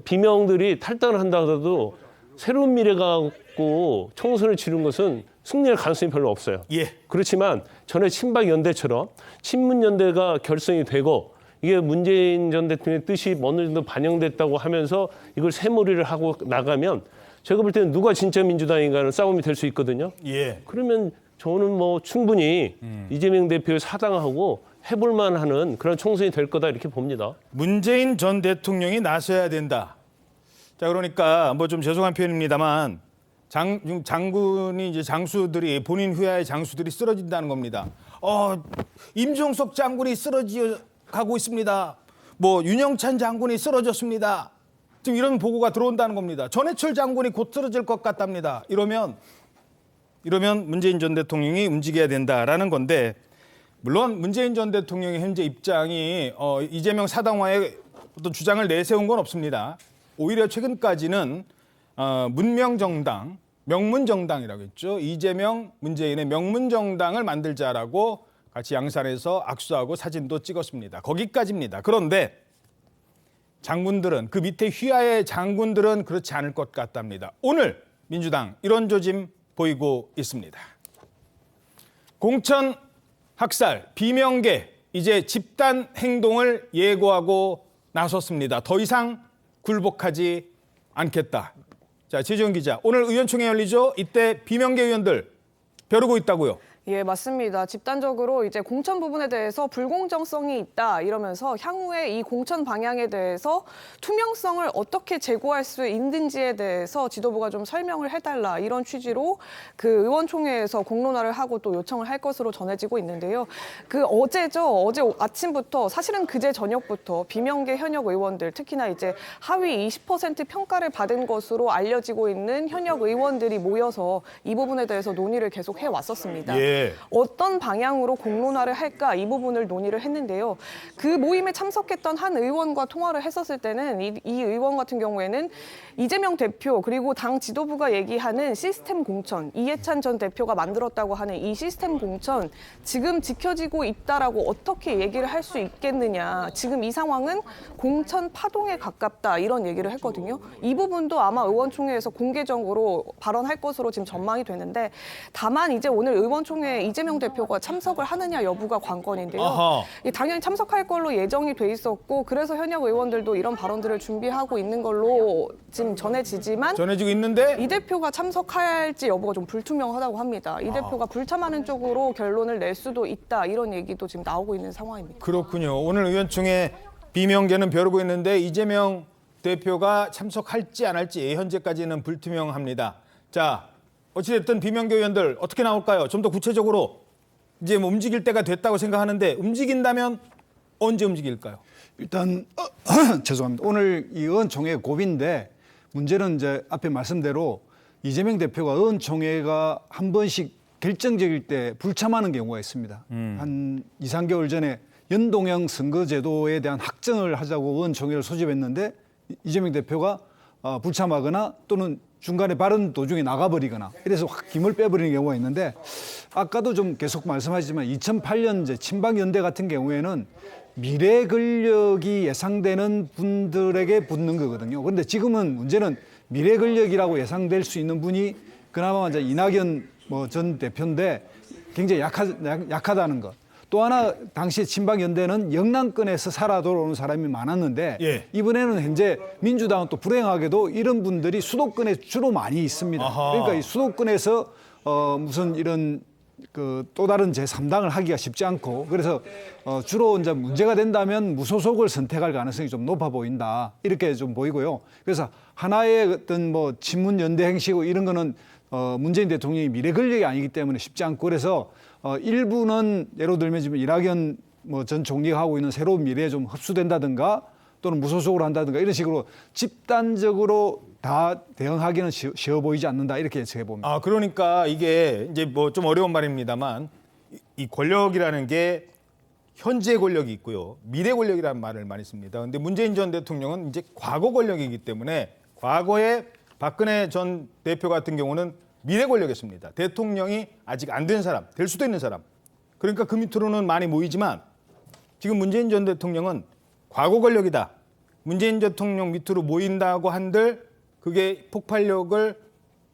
비명들이 탈당을 한다 하더라도 새로운 미래가 갖고 총선을 치른 것은 승리할 가능성이 별로 없어요. 예. 그렇지만 전에 친박연대처럼 친문연대가 결성이 되고 이게 문재인 전 대통령의 뜻이 어느 정도 반영됐다고 하면서 이걸 새몰이를 하고 나가면 제가 볼 때는 누가 진짜 민주당인가는 싸움이 될 수 있거든요. 예. 그러면 저는 뭐 충분히 이재명 대표의 사당하고 해볼 만하는 그런 총선이 될 거다 이렇게 봅니다. 문재인 전 대통령이 나서야 된다. 자, 그러니까 뭐 좀 죄송한 표현입니다만 장군이 이제 장수들이 본인 휘하의 장수들이 쓰러진다는 겁니다. 임종석 장군이 쓰러져 가고 있습니다. 뭐 윤영찬 장군이 쓰러졌습니다. 지금 이런 보고가 들어온다는 겁니다. 전해철 장군이 곧 쓰러질 것 같답니다. 이러면 문재인 전 대통령이 움직여야 된다라는 건데 물론 문재인 전 대통령의 현재 입장이 이재명 사당화의 어떤 주장을 내세운 건 없습니다. 오히려 최근까지는 문명정당, 명문정당이라고 했죠. 이재명, 문재인의 명문정당을 만들자라고 같이 양산에서 악수하고 사진도 찍었습니다. 거기까지입니다. 그런데 장군들은 그 밑에 휘하의 장군들은 그렇지 않을 것 같답니다. 오늘 민주당 이런 조짐 보이고 있습니다. 공천 학살, 비명계 이제 집단 행동을 예고하고 나섰습니다. 더 이상 굴복하지 않겠다. 자, 최지원 기자, 오늘 의원총회 열리죠? 이때 비명계 의원들 벼르고 있다고요? 예, 맞습니다. 집단적으로 이제 공천 부분에 대해서 불공정성이 있다 이러면서 향후에 이 공천 방향에 대해서 투명성을 어떻게 제고할 수 있는지에 대해서 지도부가 좀 설명을 해달라 이런 취지로 그 의원총회에서 공론화를 하고 또 요청을 할 것으로 전해지고 있는데요. 어제죠. 어제 아침부터 사실은 그제 저녁부터 비명계 현역 의원들 특히나 이제 하위 20% 평가를 받은 것으로 알려지고 있는 현역 의원들이 모여서 이 부분에 대해서 논의를 계속 해왔었습니다. 예. 어떤 방향으로 공론화를 할까 이 부분을 논의를 했는데요. 그 모임에 참석했던 한 의원과 통화를 했었을 때는 이 의원 같은 경우에는 이재명 대표 그리고 당 지도부가 얘기하는 시스템 공천, 이해찬 전 대표가 만들었다고 하는 이 시스템 공천 지금 지켜지고 있다라고 어떻게 얘기를 할 수 있겠느냐. 지금 이 상황은 공천 파동에 가깝다 이런 얘기를 했거든요. 이 부분도 아마 의원총회에서 공개적으로 발언할 것으로 지금 전망이 되는데 다만 이제 오늘 의원총회 이재명 대표가 참석을 하느냐 여부가 관건인데요. 당연히 참석할 걸로 예정이 돼 있었고 그래서 현역 의원들도 이런 발언들을 준비하고 있는 걸로 지금 전해지고 있는데 이 대표가 참석할지 여부가 좀 불투명하다고 합니다. 이 대표가 불참하는 쪽으로 결론을 낼 수도 있다 이런 얘기도 지금 나오고 있는 상황입니다. 그렇군요. 오늘 의원총회 비명계는 벼르고 있는데 이재명 대표가 참석할지 안 할지 현재까지는 불투명합니다. 자, 어찌됐든 비명계 의원들 어떻게 나올까요? 좀 더 구체적으로 이제 뭐 움직일 때가 됐다고 생각하는데 움직인다면 언제 움직일까요? 일단 죄송합니다. 오늘 이 의원총회 고비인데 문제는 이제 앞에 말씀대로 이재명 대표가 의원총회가 한 번씩 결정적일 때 불참하는 경우가 있습니다. 한 2, 3개월 전에 연동형 선거제도에 대한 확정을 하자고 의원총회를 소집했는데 이재명 대표가 불참하거나 또는 중간에 발언 도중에 나가버리거나 이래서 확 김을 빼버리는 경우가 있는데 아까도 좀 계속 말씀하시지만 2008년 이제 친박연대 같은 경우에는 미래 권력이 예상되는 분들에게 붙는 거거든요. 그런데 지금은 문제는 미래 권력이라고 예상될 수 있는 분이 그나마 이제 이낙연 전 대표인데 굉장히 약하다는 것. 또 하나 당시 친박연대는 영남권에서 살아 돌아오는 사람이 많았는데 예. 이번에는 현재 민주당은 또 불행하게도 이런 분들이 수도권에 주로 많이 있습니다. 아하. 그러니까 이 수도권에서 무슨 이런 그 또 다른 제3당을 하기가 쉽지 않고 그래서 주로 이제 문제가 된다면 무소속을 선택할 가능성이 좀 높아 보인다 이렇게 좀 보이고요. 그래서 하나의 어떤 친문 연대 행시고 이런 거는 문재인 대통령이 미래 권력이 아니기 때문에 쉽지 않고 그래서 일부는 예를 들면 지금 이낙연 전 총리가 하고 있는 새로운 미래에 좀 흡수된다든가 또는 무소속으로 한다든가 이런 식으로 집단적으로 다 대응하기는 쉬워 보이지 않는다 이렇게 예측해 봅니다. 아, 그러니까 이게 이제 좀 어려운 말입니다만 이 권력이라는 게 현재 권력이 있고요. 미래 권력이라는 말을 많이 씁니다. 근데 문재인 전 대통령은 이제 과거 권력이기 때문에 과거에 박근혜 전 대표 같은 경우는 미래 권력이었습니다. 대통령이 아직 안 된 사람, 될 수도 있는 사람. 그러니까 그 밑으로는 많이 모이지만 지금 문재인 전 대통령은 과거 권력이다. 문재인 대통령 밑으로 모인다고 한들 그게 폭발력을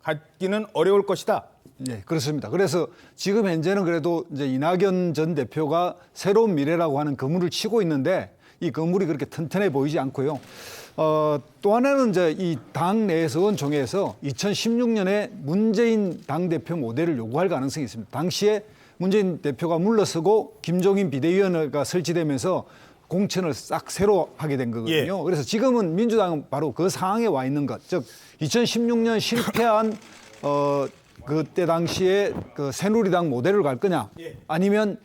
갖기는 어려울 것이다. 네, 그렇습니다. 그래서 지금 현재는 그래도 이제 이낙연 전 대표가 새로운 미래라고 하는 건물을 치고 있는데 이 건물이 그렇게 튼튼해 보이지 않고요. 또 하나는 이제 이 당 내에서 의원총회에서 2016년에 문재인 당대표 모델을 요구할 가능성이 있습니다. 당시에 문재인 대표가 물러서고 김종인 비대위원회가 설치되면서 공천을 싹 새로 하게 된 거거든요. 예. 그래서 지금은 민주당은 바로 그 상황에 와 있는 것. 즉 2016년 실패한 그때 당시에 그 새누리당 모델로 갈 거냐 아니면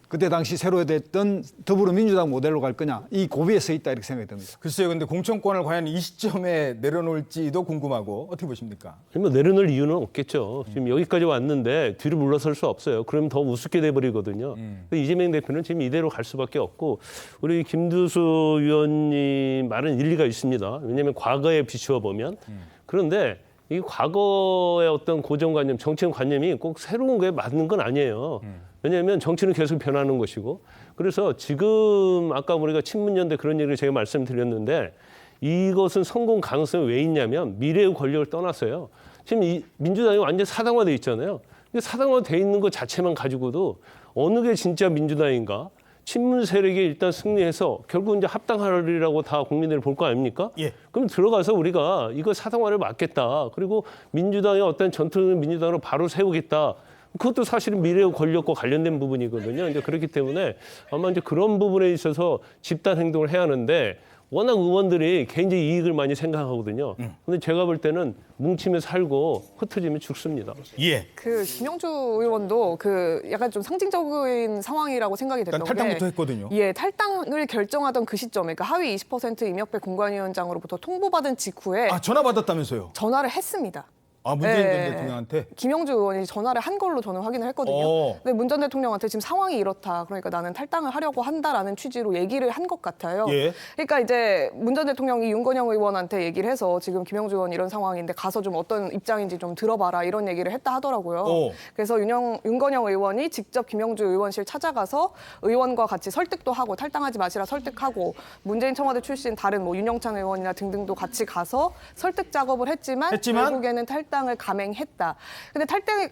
그때 당시 새로 됐던 더불어민주당 모델로 갈 거냐 이 고비에 서 있다 이렇게 생각이 듭니다. 글쎄요. 근데 공천권을 과연 이 시점에 내려놓을지도 궁금하고 어떻게 보십니까? 뭐 내려놓을 이유는 없겠죠. 지금 여기까지 왔는데 뒤로 물러설 수 없어요. 그러면 더 우습게 돼버리거든요. 이재명 대표는 지금 이대로 갈 수밖에 없고 우리 김두수 의원님 말은 일리가 있습니다. 왜냐하면 과거에 비추어 보면 그런데 이 과거의 어떤 고정관념, 정치관념이 꼭 새로운 거에 맞는 건 아니에요. 왜냐하면 정치는 계속 변하는 것이고 그래서 지금 아까 우리가 친문연대 그런 얘기를 제가 말씀드렸는데 이것은 성공 가능성이 왜 있냐면 미래의 권력을 떠났어요. 지금 이 민주당이 완전 사당화돼 있잖아요. 근데 사당화돼 있는 것 자체만 가지고도 어느 게 진짜 민주당인가? 친문 세력이 일단 승리해서 결국 이제 합당하리라고 다 국민들이 볼 거 아닙니까? 예. 그럼 들어가서 우리가 이거 사당화를 막겠다. 그리고 민주당의 어떤 전투는 민주당으로 바로 세우겠다. 그것도 사실은 미래의 권력과 관련된 부분이거든요. 이제 그렇기 때문에 아마 이제 그런 부분에 있어서 집단 행동을 해야 하는데 워낙 의원들이 개인적 이익을 많이 생각하거든요. 근데 제가 볼 때는 뭉치면 살고 흩어지면 죽습니다. 예. 그 김영주 의원도 그 약간 좀 상징적인 상황이라고 생각이 됐던 게 탈당부터 했거든요. 예, 탈당을 결정하던 그 시점에 그러니까 하위 20% 임혁배 공관위원장으로부터 통보받은 직후에 전화 받았다면서요? 전화를 했습니다. 아, 문재인 전 네. 대통령한테? 김영주 의원이 전화를 한 걸로 저는 확인을 했거든요. 근데 문 전 대통령한테 지금 상황이 이렇다. 그러니까 나는 탈당을 하려고 한다라는 취지로 얘기를 한 것 같아요. 예. 그러니까 이제 문 전 대통령이 윤건영 의원한테 얘기를 해서 지금 김영주 의원 이런 상황인데 가서 좀 어떤 입장인지 좀 들어봐라 이런 얘기를 했다 하더라고요. 그래서 윤건영 의원이 직접 김영주 의원실 찾아가서 의원과 같이 설득도 하고 탈당하지 마시라 설득하고 문재인 청와대 출신 다른 윤영찬 의원이나 등등도 같이 가서 설득 작업을 했지만 결국에는 탈당을 감행했다. 근데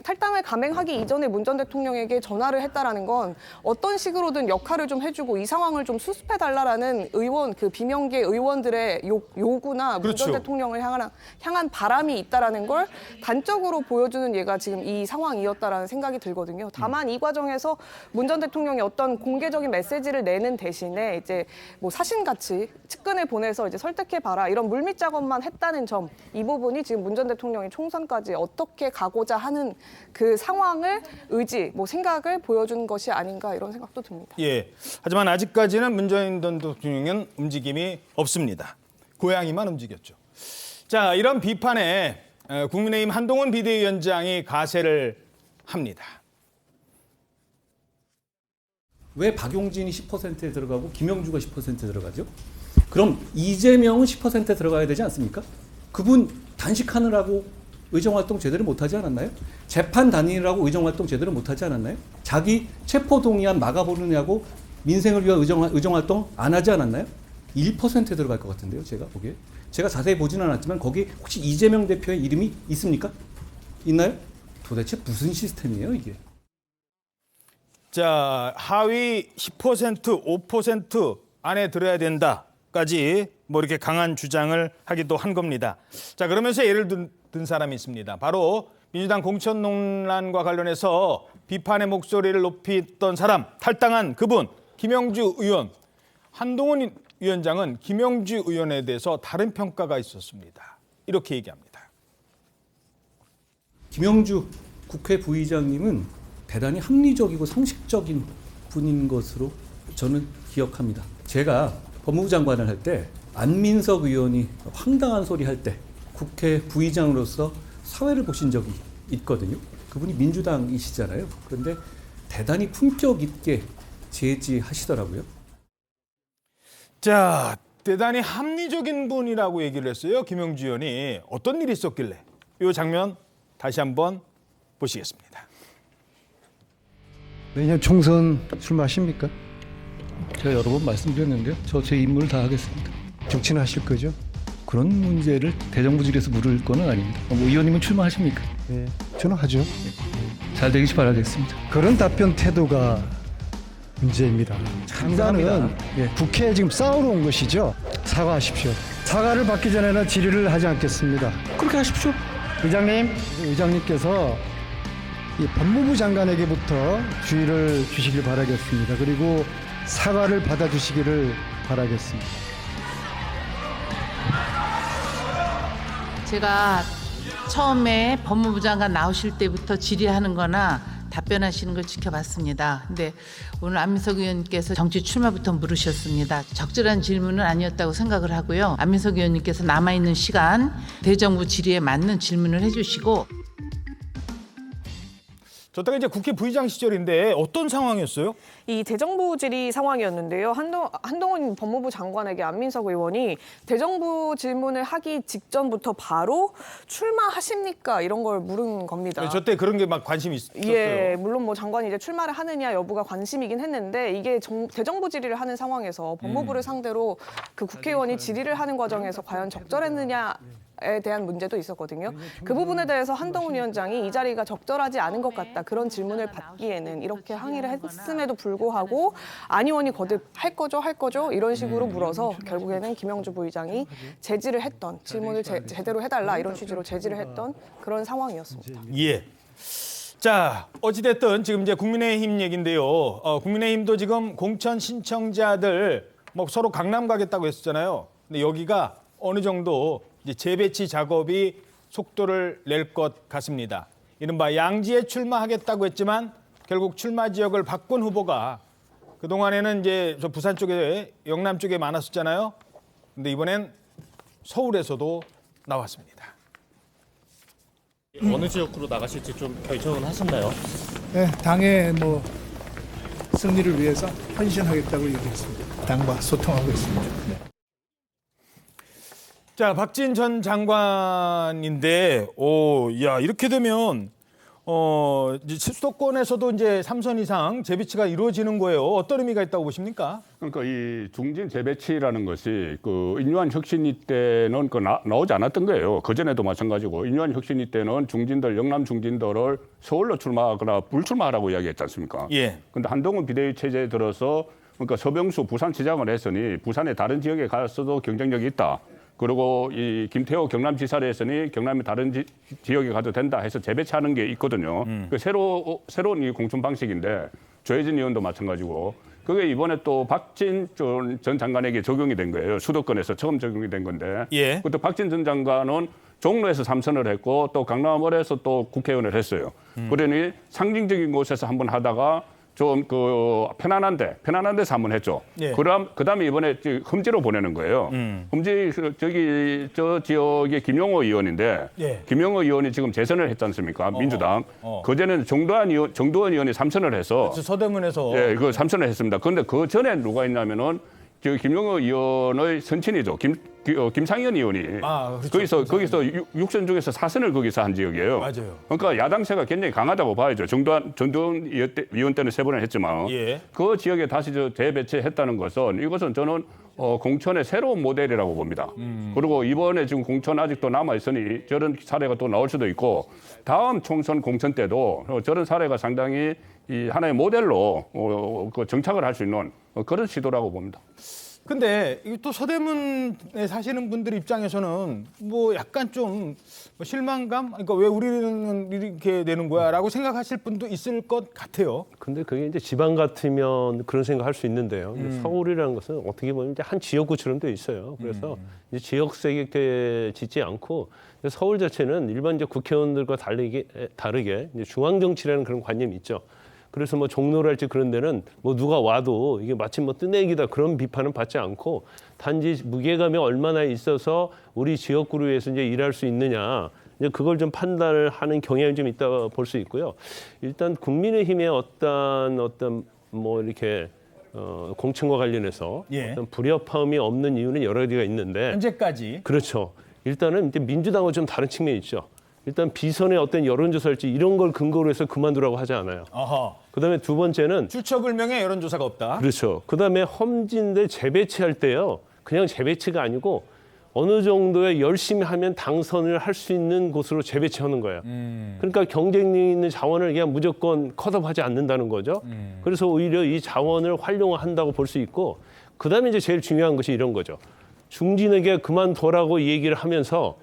탈당을 감행하기 이전에 문 전 대통령에게 전화를 했다라는 건 어떤 식으로든 역할을 좀 해주고 이 상황을 좀 수습해달라라는 의원 그 비명계 의원들의 요구나 문 전 대통령을 향한 바람이 있다라는 걸 단적으로 보여주는 예가 지금 이 상황이었다라는 생각이 들거든요. 다만 이 과정에서 문 전 대통령이 어떤 공개적인 메시지를 내는 대신에 이제 뭐 사신같이 측근을 보내서 이제 설득해봐라 이런 물밑 작업만 했다는 점 이 부분이 지금 문 전 대통령이 총선까지 어떻게 가고자 하는 그 상황을 의지, 뭐 생각을 보여준 것이 아닌가 이런 생각도 듭니다. 예. 하지만 아직까지는 문재인 전 대통령은 움직임이 없습니다. 고양이만 움직였죠. 자, 이런 비판에 국민의힘 한동훈 비대위원장이 가세를 합니다. 왜 박용진이 10%에 들어가고 김영주가 10%에 들어가죠? 그럼 이재명은 10%에 들어가야 되지 않습니까? 그분 단식하느라고 의정활동 제대로 못하지 않았나요? 재판 다니느라고 의정활동 제대로 못하지 않았나요? 자기 체포동의안 막아보느냐고 민생을 위한 의정활동 안 하지 않았나요? 1%에 들어갈 것 같은데요, 제가 보기에. 제가 자세히 보지는 않았지만 거기 혹시 이재명 대표의 이름이 있습니까? 있나요? 도대체 무슨 시스템이에요, 이게? 자, 하위 10%, 5% 안에 들어야 된다까지 뭐 이렇게 강한 주장을 하기도 한 겁니다. 자, 그러면서 예를 든 사람이 있습니다. 바로 민주당 공천 논란과 관련해서 비판의 목소리를 높였던 사람, 탈당한 그분, 김영주 의원. 한동훈 위원장은 김영주 의원에 대해서 다른 평가가 있었습니다. 이렇게 얘기합니다. 김영주 국회 부의장님은 대단히 합리적이고 상식적인 분인 것으로 저는 기억합니다. 제가 법무부 장관을 할 때 안민석 의원이 황당한 소리 할 때 국회 부의장으로서 사회를 보신 적이 있거든요. 그분이 민주당이시잖아요. 그런데 대단히 품격 있게 제지하시더라고요. 자, 대단히 합리적인 분이라고 얘기를 했어요. 김영주 의원이. 어떤 일이 있었길래. 이 장면 다시 한번 보시겠습니다. 내년 총선 출마하십니까? 제가 여러 번 말씀드렸는데요. 저 제 임무를 다 하겠습니다. 정치는 하실 거죠? 그런 문제를 대정부질에서 물을 거는 아닙니다. 뭐 의원님은 출마하십니까? 네, 저는 하죠. 잘 되길 바라겠습니다. 그런 답변 태도가 문제입니다. 참사는 국회에 지금 싸우러 온 것이죠. 사과하십시오. 사과를 받기 전에는 질의를 하지 않겠습니다. 그렇게 하십시오. 의장님께서 이 법무부 장관에게부터 주의를 주시길 바라겠습니다. 그리고 사과를 받아주시기를 바라겠습니다. 제가 처음에 법무부 장관 나오실 때부터 질의하는 거나 답변하시는 걸 지켜봤습니다. 근데 오늘 안민석 의원님께서 정치 출마부터 물으셨습니다. 적절한 질문은 아니었다고 생각을 하고요. 안민석 의원님께서 남아있는 시간 대정부 질의에 맞는 질문을 해주시고. 저 때가 이제 국회 부의장 시절인데 어떤 상황이었어요? 이 대정부 질의 상황이었는데요. 한동훈 법무부 장관에게 안민석 의원이 대정부 질문을 하기 직전부터 바로 출마하십니까? 이런 걸 물은 겁니다. 저 때 그런 게 막 관심이 있었어요. 예, 물론 뭐 장관이 이제 출마를 하느냐 여부가 관심이긴 했는데 이게 대정부 질의를 하는 상황에서 법무부를 상대로 그 국회의원이 질의를 하는 과정에서 과연 적절했느냐 에 대한 문제도 있었거든요. 그 부분에 대해서 한동훈 위원장이 이 자리가 적절하지 않은 것 같다. 그런 질문을 받기에는 이렇게 항의를 했음에도 불구하고 안 의원이 거듭 할 거죠 이런 식으로 물어서 결국에는 김영주 부의장이 제지를 했던 질문을 제대로 해달라 이런 취지로 제지를 했던 그런 상황이었습니다. 예. 자, 어찌됐든 지금 이제 국민의힘 얘기인데요. 국민의힘도 지금 공천 신청자들 뭐 서로 강남 가겠다고 했었잖아요. 근데 여기가 어느 정도 이제 재배치 작업이 속도를 낼 것 같습니다. 이른바 양지에 출마하겠다고 했지만 결국 출마 지역을 바꾼 후보가 그동안에는 이제 저 부산 쪽에 영남 쪽에 많았었잖아요. 근데 이번엔 서울에서도 나왔습니다. 어느 지역으로 나가실지 좀 결정은 하셨나요? 네, 당의 뭐 승리를 위해서 헌신하겠다고 얘기했습니다. 당과 소통하고 있습니다. 네. 자, 박진 전 장관인데, 이렇게 되면, 이제 수도권에서도 이제 3선 이상 재배치가 이루어지는 거예요. 어떤 의미가 있다고 보십니까? 그러니까 이 중진 재배치라는 것이 그 인유한 혁신위 때는 나오지 않았던 거예요. 그전에도 마찬가지고 인유한 혁신위 때는 중진들, 영남 중진들을 서울로 출마하거나 불출마하라고 이야기했지 않습니까? 예. 근데 한동훈 비대위 체제에 들어서 그러니까 서병수 부산시장을 했으니 부산의 다른 지역에 갔어도 경쟁력이 있다. 그리고 이 김태호 경남지사를 했으니 경남의 다른 지역에 가도 된다 해서 재배치하는 게 있거든요. 그 새로운 이 공천 방식인데 조혜진 의원도 마찬가지고 그게 이번에 또 박진 전 장관에게 적용이 된 거예요. 수도권에서 처음 적용이 된 건데. 예. 그때 박진 전 장관은 종로에서 3선을 했고 또 강남을에서 또 국회의원을 했어요. 그러니 상징적인 곳에서 한번 하다가 좀 그 편안한 데서 한번 했죠. 예. 그다음에 이번에 험지로 보내는 거예요. 험지 저 지역의 김용호 의원인데 예. 김용호 의원이 지금 재선을 했지 않습니까? 민주당. 그전에는 정도원 의원이 3선을 해서 서대문에서 그 3선을 했습니다. 그런데 그 전에 누가 있냐면은 저 김용호 의원의 선친이죠. 김상현 의원이 그렇죠. 거기서 6선 중에서 4선을 거기서 한 지역이에요. 맞아요. 그러니까 야당세가 굉장히 강하다고 봐야죠. 전두환 의원 때는 3번을 했지만 예. 그 지역에 다시 재배치했다는 것은 이것은 저는 공천의 새로운 모델이라고 봅니다. 그리고 이번에 지금 공천 아직도 남아 있으니 저런 사례가 또 나올 수도 있고 다음 총선 공천 때도 저런 사례가 상당히 이 하나의 모델로 정착을 할 수 있는 그런 시도라고 봅니다. 근데 또 서대문에 사시는 분들 입장에서는 뭐 약간 좀 실망감? 그러니까 왜 우리는 이렇게 되는 거야라고 생각하실 분도 있을 것 같아요. 근데 그게 이제 지방 같으면 그런 생각할 수 있는데요. 이제 서울이라는 것은 어떻게 보면 이제 한 지역구처럼 돼 있어요. 그래서 이제 지역색에 짓지 않고 서울 자체는 일반 이제 국회의원들과 다르게 이제 중앙 정치라는 그런 관념이 있죠. 그래서 뭐 종로랄지 그런 데는 뭐 누가 와도 이게 마치 뭐 뜨내기다 그런 비판은 받지 않고 단지 무게감이 얼마나 있어서 우리 지역구를 위해서 이제 일할 수 있느냐 이제 그걸 좀 판단을 하는 경향이 좀 있다고 볼 수 있고요. 일단 국민의힘의 어떤 뭐 이렇게 공천과 관련해서 예. 어떤 불협화음이 없는 이유는 여러 가지가 있는데 현재까지 그렇죠. 일단은 이제 민주당과 좀 다른 측면이 있죠. 일단 비선의 어떤 여론조사일지 이런 걸 근거로 해서 그만두라고 하지 않아요. 어허. 그다음에 두 번째는 출처불명의 여론조사가 없다. 그렇죠. 그다음에 험진대 재배치할 때요. 그냥 재배치가 아니고 어느 정도의 열심히 하면 당선을 할 수 있는 곳으로 재배치하는 거예요. 그러니까 경쟁력 있는 자원을 그냥 무조건 컷업하지 않는다는 거죠. 그래서 오히려 이 자원을 활용한다고 볼 수 있고 그다음에 이제 제일 중요한 것이 이런 거죠. 중진에게 그만둬라고 얘기를 하면서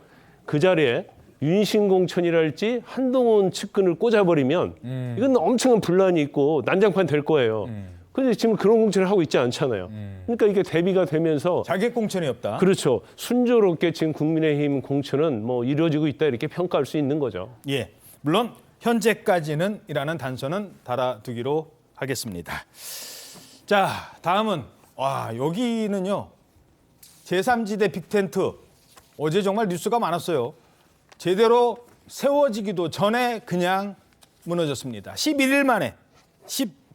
그 자리에 윤신공천이랄지 한동훈 측근을 꽂아버리면 이건 엄청난 분란이 있고 난장판 될 거예요. 그런데 지금 그런 공천을 하고 있지 않잖아요. 그러니까 이게 대비가 되면서 자객 공천이 없다. 그렇죠. 순조롭게 지금 국민의힘 공천은 뭐 이루어지고 있다 이렇게 평가할 수 있는 거죠. 예, 물론 현재까지는 이라는 단서는 달아두기로 하겠습니다. 자, 다음은 여기는요. 제3지대 빅텐트 어제 정말 뉴스가 많았어요. 제대로 세워지기도 전에 그냥 무너졌습니다. 11일 만에,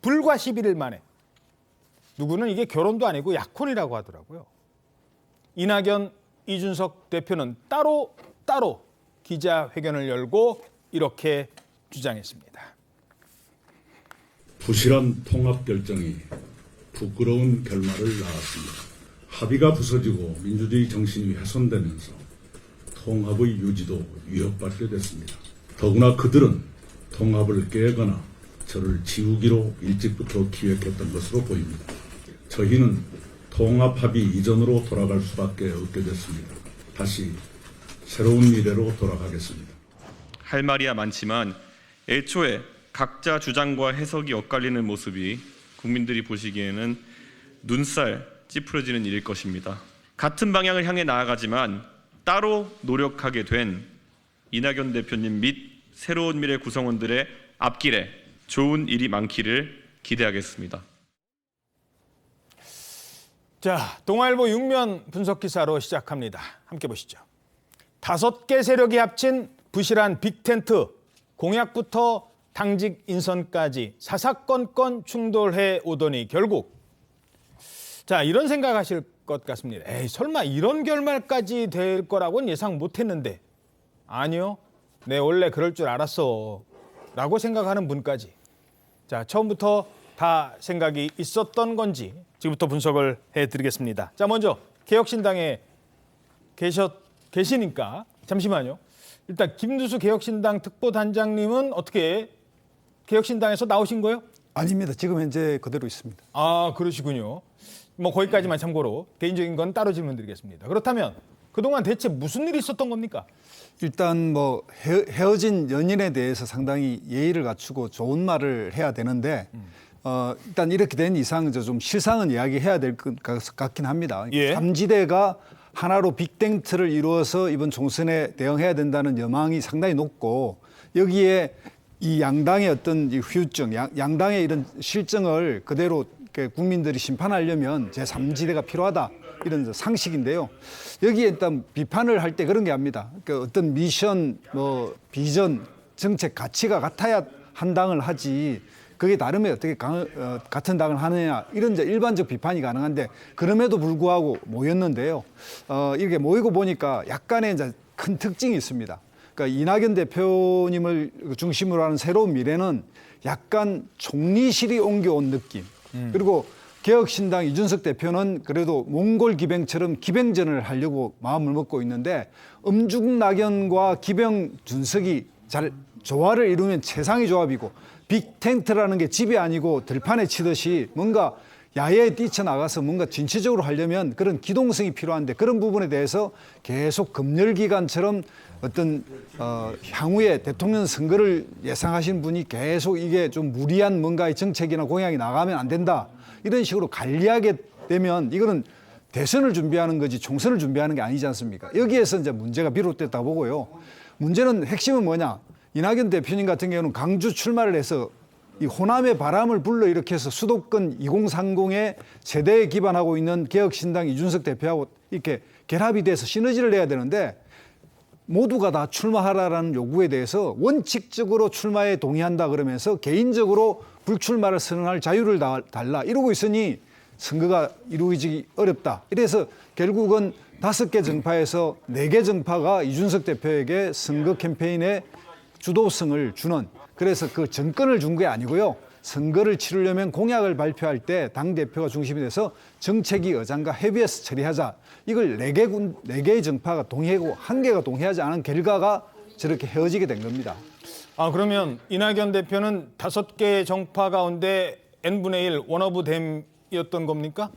불과 11일 만에. 누구는 이게 결혼도 아니고 약혼이라고 하더라고요. 이낙연, 이준석 대표는 따로 기자회견을 열고 이렇게 주장했습니다. 부실한 통합 결정이 부끄러운 결말을 낳았습니다. 합의가 부서지고 민주주의 정신이 훼손되면서 통합의 유지도 위협받게 됐습니다. 더구나 그들은 통합을 깨거나 저를 지우기로 일찍부터 기획했던 것으로 보입니다. 저희는 통합 합의 이전으로 돌아갈 수밖에 없게 됐습니다. 다시 새로운 미래로 돌아가겠습니다. 할 말이야 많지만 애초에 각자 주장과 해석이 엇갈리는 모습이 국민들이 보시기에는 눈살 찌푸려지는 일일 것입니다. 같은 방향을 향해 나아가지만 따로 노력하게 된 이낙연 대표님 및 새로운 미래 구성원들의 앞길에 좋은 일이 많기를 기대하겠습니다. 자, 동아일보 6면 분석 기사로 시작합니다. 함께 보시죠. 5개 세력이 합친 부실한 빅텐트, 공약부터 당직 인선까지 사사건건 충돌해 오더니 결국 자, 이런 생각하실 것 같습니다. 에이, 설마 이런 결말까지 될 거라고는 예상 못했는데 아니요, 내 원래 그럴 줄 알았어 라고 생각하는 분까지 자, 처음부터 다 생각이 있었던 건지 지금부터 분석을 해드리겠습니다. 자, 먼저 개혁신당에 계시니까 잠시만요. 일단 김두수 개혁신당 특보단장님은 어떻게 개혁신당에서 나오신 거예요? 아닙니다. 지금 현재 그대로 있습니다. 아, 그러시군요. 뭐 거기까지만 참고로 개인적인 건 따로 질문드리겠습니다. 그렇다면 그동안 대체 무슨 일이 있었던 겁니까? 일단 뭐 헤어진 연인에 대해서 상당히 예의를 갖추고 좋은 말을 해야 되는데 일단 이렇게 된 이상 좀 실상은 이야기해야 될 것 같긴 합니다. 예. 3지대가 하나로 빅텐트를 이루어서 이번 총선에 대응해야 된다는 여망이 상당히 높고 여기에 이 양당의 어떤 후유증, 양당의 이런 실정을 그대로 국민들이 심판하려면 제3지대가 필요하다. 이런 상식인데요. 여기에 일단 비판을 할 때 그런 게 합니다. 그러니까 어떤 미션, 비전, 정책 가치가 같아야 한당을 하지 그게 나름의 어떻게 같은 당을 하느냐 이런 이제 일반적 비판이 가능한데 그럼에도 불구하고 모였는데요. 이렇게 모이고 보니까 약간의 이제 큰 특징이 있습니다. 그러니까 이낙연 대표님을 중심으로 하는 새로운 미래는 약간 총리실이 옮겨온 느낌. 그리고 개혁신당 이준석 대표는 그래도 몽골 기병처럼 기병전을 하려고 마음을 먹고 있는데 음중낙연과 기병준석이 잘 조화를 이루면 최상의 조합이고 빅텐트라는 게 집이 아니고 들판에 치듯이 뭔가 야외에 뛰쳐나가서 뭔가 진취적으로 하려면 그런 기동성이 필요한데 그런 부분에 대해서 계속 검열기관처럼 어떤 향후에 대통령 선거를 예상하시는 분이 계속 이게 좀 무리한 뭔가의 정책이나 공약이 나가면 안 된다. 이런 식으로 관리하게 되면 이거는 대선을 준비하는 거지 총선을 준비하는 게 아니지 않습니까? 여기에서 이제 문제가 비롯됐다고 보고요. 문제는 핵심은 뭐냐? 이낙연 대표님 같은 경우는 강주 출마를 해서 이 호남의 바람을 불러일으켜서 수도권 2030의 세대에 기반하고 있는 개혁신당 이준석 대표하고 이렇게 결합이 돼서 시너지를 내야 되는데 모두가 다 출마하라라는 요구에 대해서 원칙적으로 출마에 동의한다 그러면서 개인적으로 불출마를 선언할 자유를 달라 이러고 있으니 선거가 이루어지기 어렵다. 이래서 결국은 5개 정파에서 4개 정파가 이준석 대표에게 선거 캠페인에 주도성을 주는 그래서 그 정권을 준 게 아니고요. 선거를 치르려면 공약을 발표할 때 당대표가 중심이 돼서 정책위 의장과 협의해서 처리하자. 이걸 4개의 정파가 동의하고 1개가 동의하지 않은 결과가 저렇게 헤어지게 된 겁니다. 그러면 이낙연 대표는 5개의 정파 가운데 n분의 1 원오브 댐이었던 겁니까?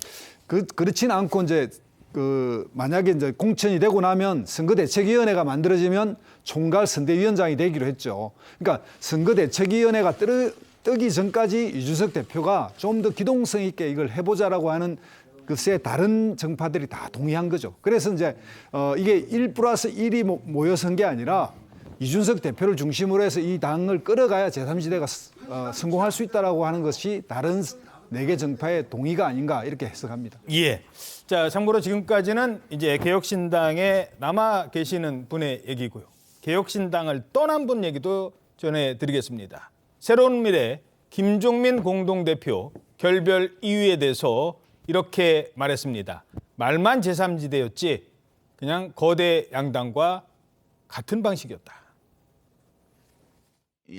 그렇지는 않고 이제 만약에 이제 공천이 되고 나면 선거대책위원회가 만들어지면 총괄 선대위원장이 되기로 했죠. 그러니까 선거대책위원회가 뜨기 전까지 이준석 대표가 좀 더 기동성 있게 이걸 해보자라고 하는 글쎄 다른 정파들이 다 동의한 거죠. 그래서 이제 이게 1+1이 모여선 게 아니라 이준석 대표를 중심으로 해서 이 당을 끌어가야 제3지대가 성공할 수 있다라고 하는 것이 다른 4개 정파의 동의가 아닌가 이렇게 해석합니다. 예. 자, 참고로 지금까지는 이제 개혁신당에 남아 계시는 분의 얘기고요. 개혁신당을 떠난 분 얘기도 전해드리겠습니다. 새로운 미래 김종민 공동대표 결별 이유에 대해서 이렇게 말했습니다. 말만 제3지대였지 그냥 거대 양당과 같은 방식이었다.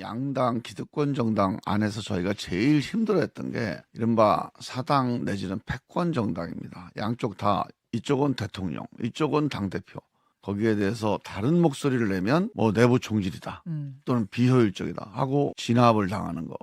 양당 기득권 정당 안에서 저희가 제일 힘들어했던 게 이른바 사당 내지는 패권 정당입니다. 양쪽 다 이쪽은 대통령, 이쪽은 당대표. 거기에 대해서 다른 목소리를 내면 뭐 내부 총질이다 또는 비효율적이다 하고 진압을 당하는 거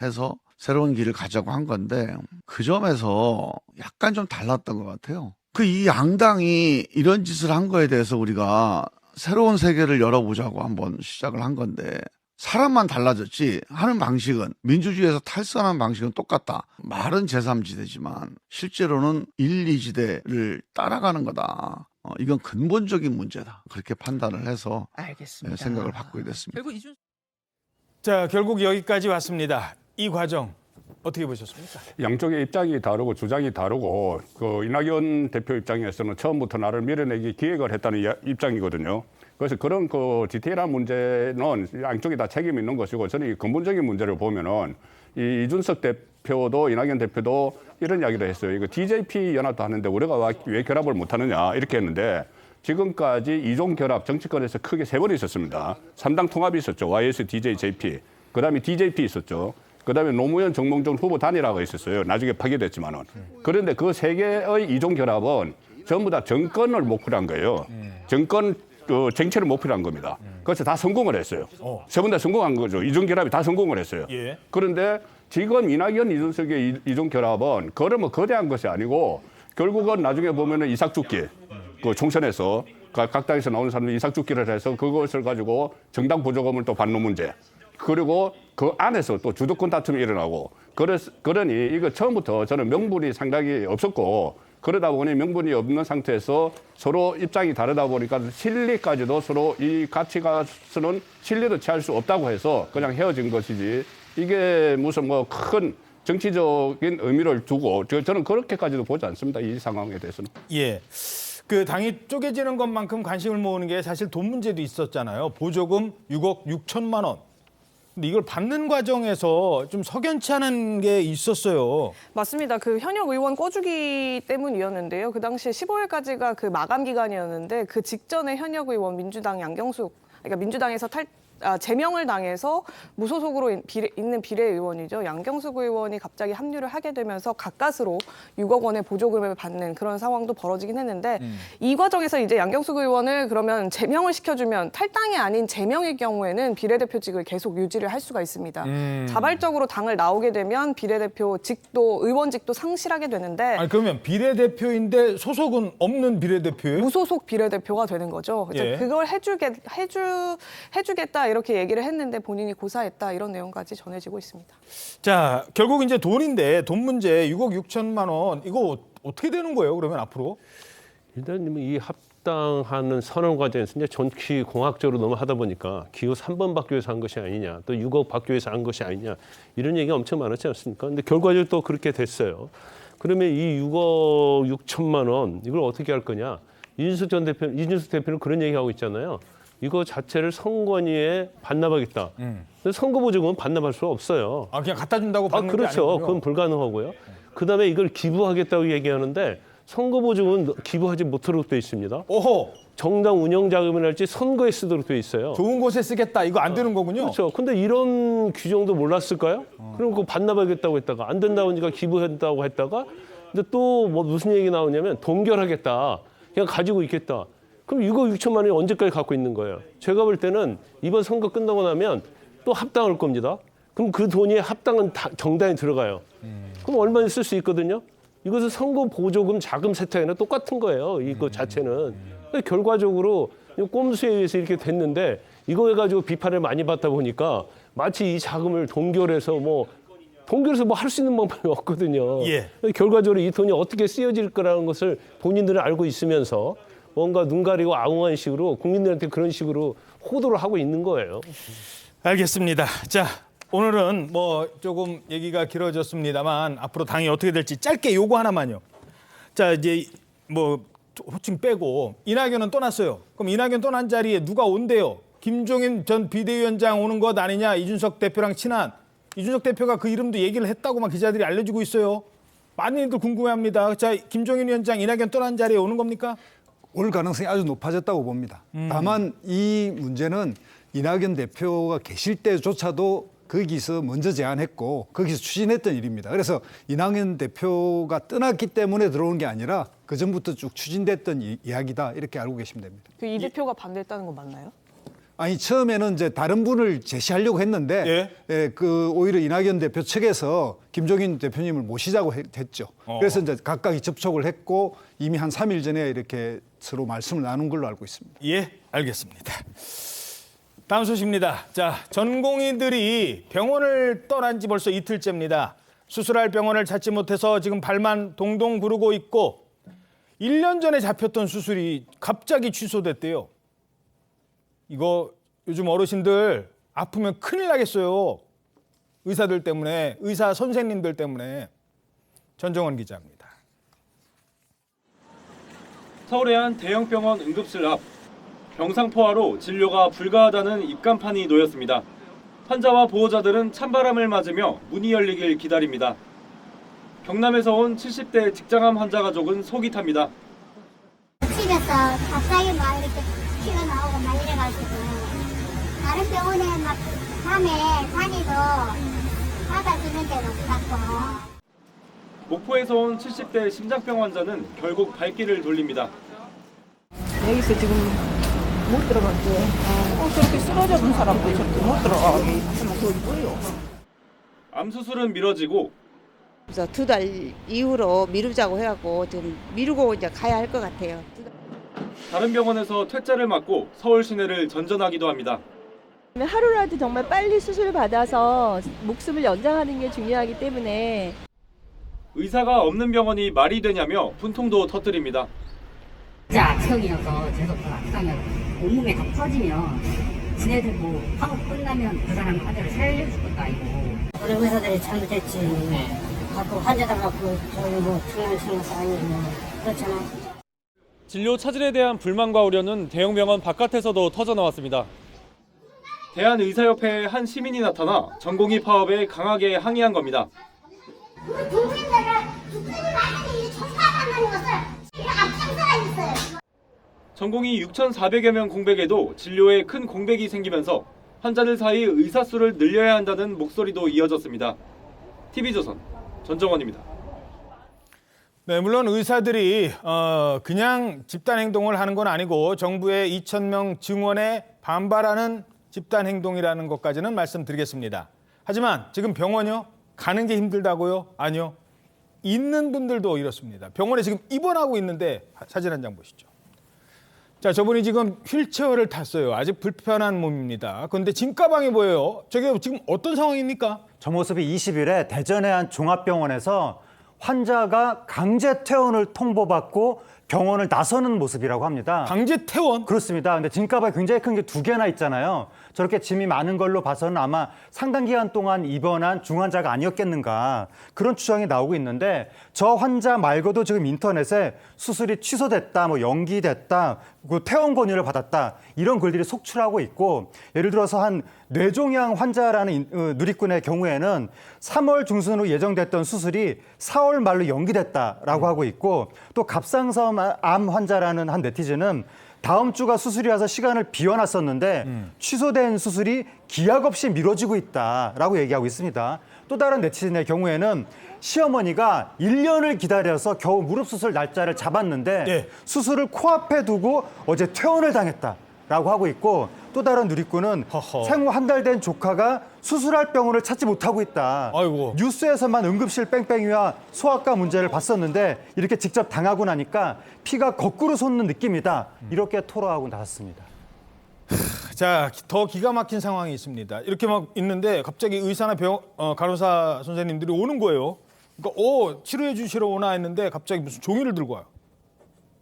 해서 새로운 길을 가자고 한 건데 그 점에서 약간 좀 달랐던 것 같아요. 이 양당이 이런 짓을 한 거에 대해서 우리가 새로운 세계를 열어보자고 한번 시작을 한 건데 사람만 달라졌지 하는 방식은 민주주의에서 탈선한 방식은 똑같다. 말은 제3지대지만 실제로는 1, 2지대를 따라가는 거다. 이건 근본적인 문제다. 그렇게 판단을 해서 알겠습니다. 생각을 바꾸게 됐습니다. 자, 결국 여기까지 왔습니다. 이 과정 어떻게 보셨습니까? 양쪽의 입장이 다르고 주장이 다르고 이낙연 대표 입장에서는 처음부터 나를 밀어내기 기획을 했다는 입장이거든요. 그래서 그런 디테일한 문제는 양쪽이 다 책임이 있는 것이고 저는 이 근본적인 문제를 보면은 이준석 대표도 이낙연 대표도 이런 이야기를 했어요. 이거 DJP 연합도 하는데 우리가 왜 결합을 못하느냐 이렇게 했는데 지금까지 이종 결합 정치권에서 크게 3번 있었습니다. 3당 통합이 있었죠. YS, DJ, JP. 그다음에 DJP 있었죠. 그다음에 노무현, 정몽준 후보 단일화가 있었어요. 나중에 파괴됐지만은. 그런데 그 3개의 이종 결합은 전부 다 정권을 목표로 한 거예요. 정권 쟁취를 목표로 한 겁니다. 그래서 다 성공을 했어요. 3번 다 성공한 거죠. 이종 결합이 다 성공을 했어요. 예. 그런데 지금 이낙연, 이준석의 이종 결합은 그러면 거대한 것이 아니고 결국은 나중에 보면은 이삭죽기 총선에서 각 당에서 나오는 사람들이 이삭죽기를 해서 그것을 가지고 정당 보조금을 또 받는 문제. 그리고 그 안에서 또 주도권 다툼이 일어나고 그러니 이거 처음부터 저는 명분이 상당히 없었고 그러다 보니 명분이 없는 상태에서 서로 입장이 다르다 보니까 실리까지도 서로 이 가치가서는 실리를 취할 수 없다고 해서 그냥 헤어진 것이지 이게 무슨 뭐 큰 정치적인 의미를 두고 저는 그렇게까지도 보지 않습니다. 이 상황에 대해서는. 예. 당이 쪼개지는 것만큼 관심을 모으는 게 사실 돈 문제도 있었잖아요. 보조금 6억 6천만 원. 근데 이걸 받는 과정에서 좀 석연치 않은 게 있었어요. 맞습니다. 그 현역 의원 꺼주기 때문이었는데요. 그 당시에 15일까지가 그 마감 기간이었는데 그 직전에 현역 의원 민주당 양경숙, 그러니까 민주당에서 제명을 당해서 무소속으로 있는 비례의원이죠. 양경숙 의원이 갑자기 합류를 하게 되면서 가까스로 6억 원의 보조금을 받는 그런 상황도 벌어지긴 했는데 이 과정에서 이제 양경숙 의원을 그러면 제명을 시켜주면 탈당이 아닌 제명의 경우에는 비례대표직을 계속 유지를 할 수가 있습니다. 자발적으로 당을 나오게 되면 비례대표직도 의원직도 상실하게 되는데 아니 그러면 비례대표인데 소속은 없는 비례대표예요? 무소속 비례대표가 되는 거죠. 예. 그걸 해주겠다 이렇게 얘기를 했는데 본인이 고사했다 이런 내용까지 전해지고 있습니다. 자, 결국 이제 돈인데 돈 문제 6억 6천만 원 이거 어떻게 되는 거예요? 그러면 앞으로? 일단 이 합당하는 선언 과정에서 이제 정치 공학적으로 너무 하다 보니까 기호 3번 받기 위해서 한 것이 아니냐, 또 6억 받기 위해서 한 것이 아니냐 이런 얘기가 엄청 많았지 않습니까? 근데 결과적으로 또 그렇게 됐어요. 그러면 이 6억 6천만 원 이걸 어떻게 할 거냐? 이준석 대표는 그런 얘기하고 있잖아요. 이거 자체를 선관위에 반납하겠다. 선거 보조금은 반납할 수 없어요. 아 그냥 갖다 준다고 받는 게 그렇죠. 아니군요. 그건 불가능하고요. 그다음에 이걸 기부하겠다고 얘기하는데 선거 보조금은 기부하지 못하도록 돼 있습니다. 오호. 정당 운영 자금이랄지 선거에 쓰도록 돼 있어요. 좋은 곳에 쓰겠다 이거 안 되는 거군요. 그렇죠. 근데 이런 규정도 몰랐을까요? 그럼 그거 반납하겠다고 했다가 안 된다고 하니까 기부한다고 했다가 근데 또 뭐 무슨 얘기 나오냐면 동결하겠다. 그냥 가지고 있겠다. 그럼 6억 6천만 원이 언제까지 갖고 있는 거예요? 제가 볼 때는 이번 선거 끝나고 나면 또 합당할 겁니다. 그럼 그 돈이 합당은 정당에 들어가요. 그럼 얼마나 쓸 수 있거든요? 이것은 선거 보조금 자금 세탁이나 똑같은 거예요. 이거 자체는. 결과적으로 꼼수에 의해서 이렇게 됐는데 이거 해가지고 비판을 많이 받다 보니까 마치 이 자금을 동결해서 뭐 할 수 있는 방법이 없거든요. 예. 결과적으로 이 돈이 어떻게 쓰여질 거라는 것을 본인들은 알고 있으면서 뭔가 눈 가리고 아웅한 식으로 국민들한테 그런 식으로 호도를 하고 있는 거예요. 알겠습니다. 자, 오늘은 뭐 조금 얘기가 길어졌습니다만 앞으로 당이 어떻게 될지 짧게 요거 하나만요. 자, 이제 뭐 호칭 빼고 이낙연은 떠났어요. 그럼 이낙연 떠난 자리에 누가 온대요? 김종인 전 비대위원장 오는 것 아니냐? 이준석 대표랑 친한. 이준석 대표가 그 이름도 얘기를 했다고만 기자들이 알려주고 있어요. 많이들 궁금해합니다. 자, 김종인 위원장 이낙연 떠난 자리에 오는 겁니까? 올 가능성이 아주 높아졌다고 봅니다. 다만 이 문제는 이낙연 대표가 계실 때조차도 거기서 먼저 제안했고 거기서 추진했던 일입니다. 그래서 이낙연 대표가 떠났기 때문에 들어온 게 아니라 그 전부터 쭉 추진됐던 이야기다 이렇게 알고 계시면 됩니다. 이 대표가 반대했다는 거 맞나요? 아니 처음에는 이제 다른 분을 제시하려고 했는데 그 오히려 이낙연 대표 측에서 김종인 대표님을 모시자고 했죠. 그래서 이제 각각이 접촉을 했고 이미 한 3일 전에 이렇게 서로 말씀을 나눈 걸로 알고 있습니다. 예, 알겠습니다. 다음 소식입니다. 자, 전공의들이 병원을 떠난 지 벌써 이틀째입니다. 수술할 병원을 찾지 못해서 지금 발만 동동 구르고 있고 1년 전에 잡혔던 수술이 갑자기 취소됐대요. 이거 요즘 어르신들 아프면 큰일 나겠어요. 의사들 때문에, 의사 선생님들 때문에. 전정원 기자입니다. 서울의 한 대형 병원 응급실 앞 병상포화로 진료가 불가하다는 입간판이 놓였습니다. 환자와 보호자들은 찬바람을 맞으며 문이 열리길 기다립니다. 경남에서 온 70대 직장암 환자 가족은 속이 탑니다. 집에서 갑자기 막 이렇게 피가 나오고 막 이래가지고 다른 병원에 막 밤에 다니도 받아주는 데도 없고. 목포에서 온 70대 심장병 환자는 결국 발길을 돌립니다. 여기서 지금 못 들어갈게요. 저렇게 쓰러져 본 사람도 저렇게 못 들어가게 하면 그걸 뭐예요? 암 수술은 미뤄지고 그래서 2달 이후로 미루자고 해갖고 좀 미루고 이제 가야 할 것 같아요. 다른 병원에서 퇴짜를 맞고 서울 시내를 전전하기도 합니다. 하루라도 정말 빨리 수술을 받아서 목숨을 연장하는 게 중요하기 때문에 의사가 없는 병원이 말이 되냐며 분통도 터뜨립니다. 악성이어서 계속 악성이어서 온몸에 다 퍼지면 지네들 뭐 파업 끝나면 그 사람 환자를 살려줄 것도 아니고 우리 의사들이 잘못했지. 갖고 환자들 갖고 저기 뭐 장난치는 것도 아니고 그렇잖아. 진료 차질에 대한 불만과 우려는 대형 병원 바깥에서도 터져 나왔습니다. 대한의사협회의 한 시민이 나타나 전공의 파업에 강하게 항의한 겁니다. 우리 동생들을 죽지 말라는 이 조사한다는 것을 앞장서야 있어요. 전공의 6,400여 명 공백에도 진료에 큰 공백이 생기면서 환자들 사이 의사 수를 늘려야 한다는 목소리도 이어졌습니다. TV조선 전정원입니다. 네, 물론 의사들이 그냥 집단 행동을 하는 건 아니고 정부의 2,000명 증원에 반발하는 집단 행동이라는 것까지는 말씀드리겠습니다. 하지만 지금 병원이요? 가는 게 힘들다고요? 아니요. 있는 분들도 이렇습니다. 병원에 지금 입원하고 있는데 사진 한 장 보시죠. 자, 저분이 지금 휠체어를 탔어요. 아직 불편한 몸입니다. 그런데 진가방이 보여요. 저게 지금 어떤 상황입니까? 저 모습이 20일에 대전의 한 종합병원에서 환자가 강제 퇴원을 통보받고 병원을 나서는 모습이라고 합니다. 강제 퇴원? 그렇습니다. 근데 진가방이 굉장히 큰 게 2개나 있잖아요. 저렇게 짐이 많은 걸로 봐서는 아마 상당 기간 동안 입원한 중환자가 아니었겠는가 그런 추정이 나오고 있는데 저 환자 말고도 지금 인터넷에 수술이 취소됐다, 뭐 연기됐다, 그 퇴원 권유를 받았다 이런 글들이 속출하고 있고 예를 들어서 한 뇌종양 환자라는 누리꾼의 경우에는 3월 중순으로 예정됐던 수술이 4월 말로 연기됐다라고 하고 있고 또 갑상선 암 환자라는 한 네티즌은 다음 주가 수술이라서 시간을 비워놨었는데 취소된 수술이 기약 없이 미뤄지고 있다라고 얘기하고 있습니다. 또 다른 네티즌의 경우에는 시어머니가 1년을 기다려서 겨우 무릎 수술 날짜를 잡았는데 수술을 코앞에 두고 어제 퇴원을 당했다라고 하고 있고 또 다른 누리꾼은 생후 한 달 된 조카가 수술할 병원을 찾지 못하고 있다. 아이고. 뉴스에서만 응급실 뺑뺑이와 소아과 문제를 봤었는데 이렇게 직접 당하고 나니까 피가 거꾸로 솟는 느낌이다. 이렇게 토로하고 나섰습니다. 자, 더 기가 막힌 상황이 있습니다. 이렇게 막 있는데 갑자기 의사나 간호사 선생님들이 오는 거예요. 그러니까 치료해 주시러 오나 했는데 갑자기 무슨 종이를 들고 와요.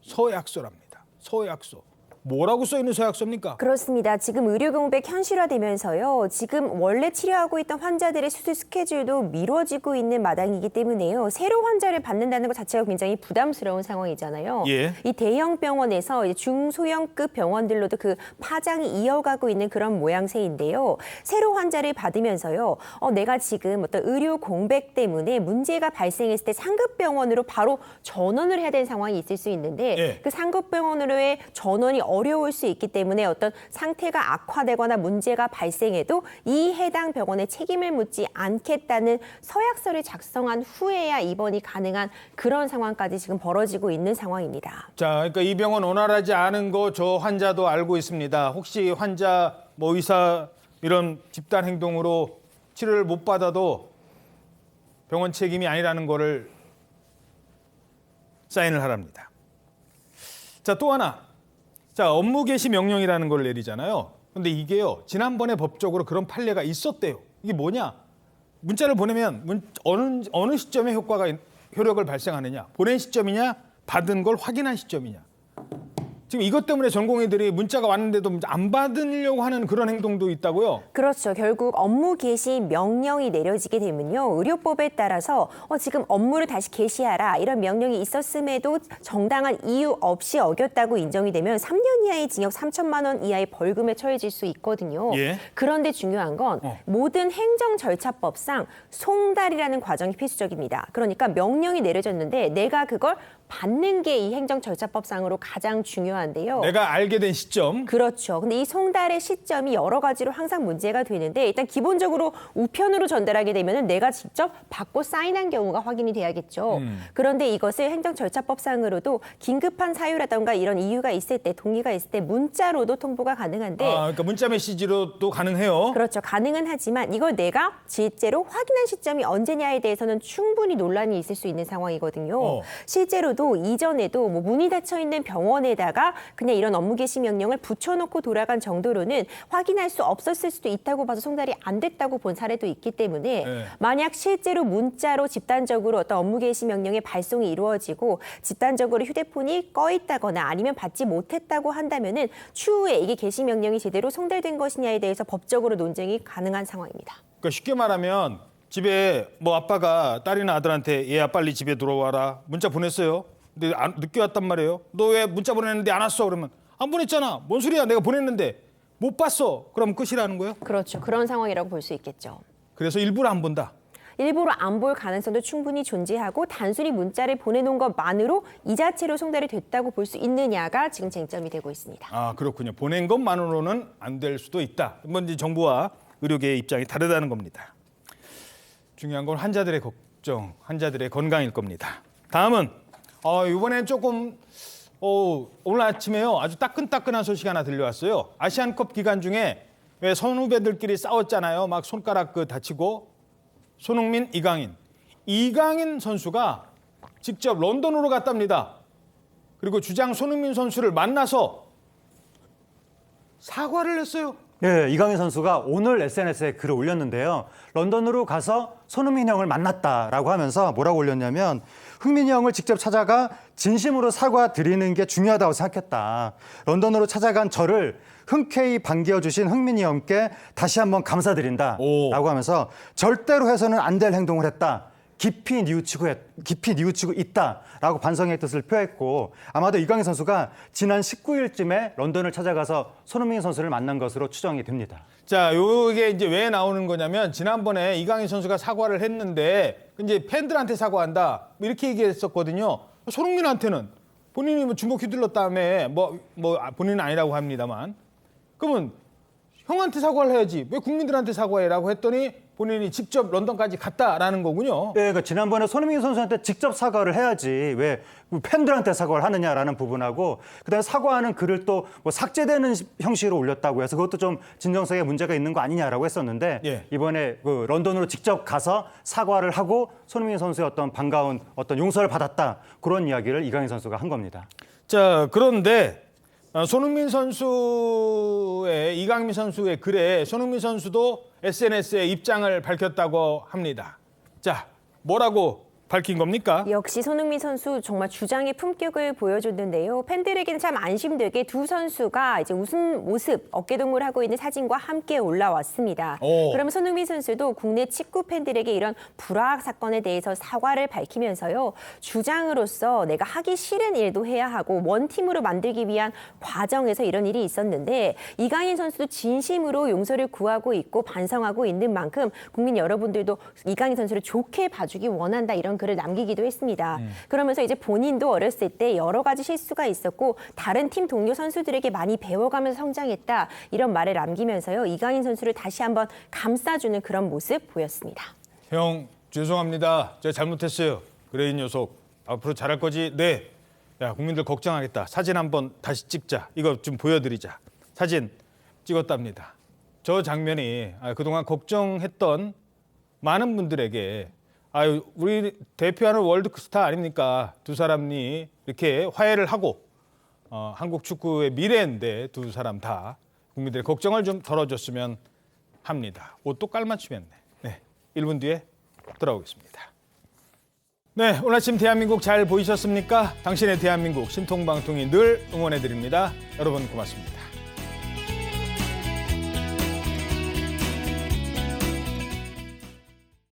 서약서랍니다. 서약서. 뭐라고 써 있는 서약서입니까? 그렇습니다. 지금 의료 공백 현실화되면서요. 지금 원래 치료하고 있던 환자들의 수술 스케줄도 미뤄지고 있는 마당이기 때문에요. 새로 환자를 받는다는 것 자체가 굉장히 부담스러운 상황이잖아요. 예. 이 대형 병원에서 이제 중소형급 병원들로도 그 파장이 이어가고 있는 그런 모양새인데요. 새로 환자를 받으면서요. 내가 지금 어떤 의료 공백 때문에 문제가 발생했을 때 상급 병원으로 바로 전원을 해야 되는 상황이 있을 수 있는데 예. 그 상급 병원으로의 전원이 어려울 수 있기 때문에 어떤 상태가 악화되거나 문제가 발생해도 이 해당 병원에 책임을 묻지 않겠다는 서약서를 작성한 후에야 입원이 가능한 그런 상황까지 지금 벌어지고 있는 상황입니다. 자, 그러니까 이 병원 원활하지 않은 거 저 환자도 알고 있습니다. 혹시 환자, 의사 이런 집단 행동으로 치료를 못 받아도 병원 책임이 아니라는 거를 사인을 하랍니다. 자, 또 하나. 자, 업무 개시 명령이라는 걸 내리잖아요. 근데 이게요, 지난번에 법적으로 그런 판례가 있었대요. 이게 뭐냐? 문자를 보내면 어느 시점에 효력을 발생하느냐? 보낸 시점이냐? 받은 걸 확인한 시점이냐? 지금 이것 때문에 전공의들이 문자가 왔는데도 안 받으려고 하는 그런 행동도 있다고요? 그렇죠. 결국 업무 개시 명령이 내려지게 되면요. 의료법에 따라서 지금 업무를 다시 개시하라 이런 명령이 있었음에도 정당한 이유 없이 어겼다고 인정이 되면 3년 이하의 징역 3천만 원 이하의 벌금에 처해질 수 있거든요. 예. 그런데 중요한 건 모든 행정 절차법상 송달이라는 과정이 필수적입니다. 그러니까 명령이 내려졌는데 내가 그걸 받는 게 이 행정 절차법상으로 가장 중요한데요. 내가 알게 된 시점. 그렇죠. 근데 이 송달의 시점이 여러 가지로 항상 문제가 되는데 일단 기본적으로 우편으로 전달하게 되면은 내가 직접 받고 사인한 경우가 확인이 돼야겠죠. 그런데 이것을 행정 절차법상으로도 긴급한 사유라던가 이런 이유가 있을 때 동의가 있을 때 문자로도 통보가 가능한데 그러니까 문자 메시지로도 가능해요. 그렇죠. 가능은 하지만 이걸 내가 실제로 확인한 시점이 언제냐에 대해서는 충분히 논란이 있을 수 있는 상황이거든요. 실제로도 이전에도 문이 닫혀 있는 병원에다가 그냥 이런 업무 개시 명령을 붙여놓고 돌아간 정도로는 확인할 수 없었을 수도 있다고 봐서 송달이 안 됐다고 본 사례도 있기 때문에 만약 실제로 문자로 집단적으로 어떤 업무 개시 명령의 발송이 이루어지고 집단적으로 휴대폰이 꺼 있다거나 아니면 받지 못했다고 한다면은 추후에 이게 개시 명령이 제대로 송달된 것이냐에 대해서 법적으로 논쟁이 가능한 상황입니다. 그러니까 쉽게 말하면 집에 아빠가 딸이나 아들한테 얘야 빨리 집에 들어와라 문자 보냈어요. 근데 늦게 왔단 말이에요. 너 왜 문자 보냈는데 안 왔어? 그러면 안 보냈잖아. 뭔 소리야? 내가 보냈는데. 못 봤어. 그럼 끝이라는 거예요? 그렇죠. 그런 상황이라고 볼 수 있겠죠. 그래서 일부러 안 본다. 일부러 안 볼 가능성도 충분히 존재하고 단순히 문자를 보내놓은 것만으로 이 자체로 송달이 됐다고 볼 수 있느냐가 지금 쟁점이 되고 있습니다. 아, 그렇군요. 보낸 것만으로는 안 될 수도 있다. 먼저 정부와 의료계의 입장이 다르다는 겁니다. 중요한 건 환자들의 걱정, 환자들의 건강일 겁니다. 다음은 이번엔 조금 오늘 아침에요. 아주 따끈따끈한 소식 하나 들려왔어요. 아시안컵 기간 중에 왜 선후배들끼리 싸웠잖아요. 막 손가락 다치고. 손흥민, 이강인 선수가 직접 런던으로 갔답니다. 그리고 주장 손흥민 선수를 만나서 사과를 했어요. 네, 이강인 선수가 오늘 SNS에 글을 올렸는데요. 런던으로 가서 손흥민 형을 만났다라고 하면서 뭐라고 올렸냐면 흥민이 형을 직접 찾아가 진심으로 사과드리는 게 중요하다고 생각했다. 런던으로 찾아간 저를 흔쾌히 반겨주신 흥민이 형께 다시 한번 감사드린다라고 하면서 절대로 해서는 안 될 행동을 했다. 깊이 뉘우치고 있다라고 반성의 뜻을 표했고 아마도 이강인 선수가 지난 19일쯤에 런던을 찾아가서 손흥민 선수를 만난 것으로 추정이 됩니다. 자, 이게 이제 왜 나오는 거냐면 지난번에 이강인 선수가 사과를 했는데 이제 팬들한테 사과한다 이렇게 얘기했었거든요. 손흥민한테는 본인이 뭐 주먹 휘둘렀다며 뭐 본인은 아니라고 합니다만 그러면 형한테 사과를 해야지 왜 국민들한테 사과해라고 했더니 본인이 직접 런던까지 갔다라는 거군요. 네, 그러니까 지난번에 손흥민 선수한테 직접 사과를 해야지 왜 팬들한테 사과를 하느냐라는 부분하고 그다음에 사과하는 글을 또 뭐 삭제되는 형식으로 올렸다고 해서 그것도 좀 진정성에 문제가 있는 거 아니냐라고 했었는데 예. 이번에 런던으로 직접 가서 사과를 하고 손흥민 선수의 어떤 반가운 어떤 용서를 받았다 그런 이야기를 이강인 선수가 한 겁니다. 자, 그런데 손흥민 선수의 이강인 선수의 글에 손흥민 선수도 SNS에 입장을 밝혔다고 합니다. 자, 뭐라고 밝힌 겁니까? 역시 손흥민 선수 정말 주장의 품격을 보여줬는데요. 팬들에게는 참 안심되게 두 선수가 이제 웃은 모습, 어깨동무를 하고 있는 사진과 함께 올라왔습니다. 그러면 손흥민 선수도 국내 축구 팬들에게 이런 불화학 사건에 대해서 사과를 밝히면서요. 주장으로서 내가 하기 싫은 일도 해야 하고 원팀으로 만들기 위한 과정에서 이런 일이 있었는데 이강인 선수도 진심으로 용서를 구하고 있고 반성하고 있는 만큼 국민 여러분들도 이강인 선수를 좋게 봐주기 원한다 이런 글을 남기기도 했습니다. 그러면서 이제 본인도 어렸을 때 여러 가지 실수가 있었고 다른 팀 동료 선수들에게 많이 배워가면서 성장했다 이런 말을 남기면서요. 이강인 선수를 다시 한번 감싸주는 그런 모습 보였습니다. 형 죄송합니다. 제가 잘못했어요. 그래 이 녀석 앞으로 잘할 거지? 네. 야 국민들 걱정하겠다. 사진 한번 다시 찍자. 이거 좀 보여드리자. 사진 찍었답니다. 저 장면이 그동안 걱정했던 많은 분들에게 우리 대표하는 월드스타 아닙니까? 두 사람이 이렇게 화해를 하고 한국 축구의 미래인데 두 사람 다 국민들의 걱정을 좀 덜어줬으면 합니다. 옷도 깔맞춤 했네. 네, 1분 뒤에 돌아오겠습니다. 네, 오늘 아침 대한민국 잘 보이셨습니까? 당신의 대한민국 신통방통이 늘 응원해드립니다. 여러분 고맙습니다.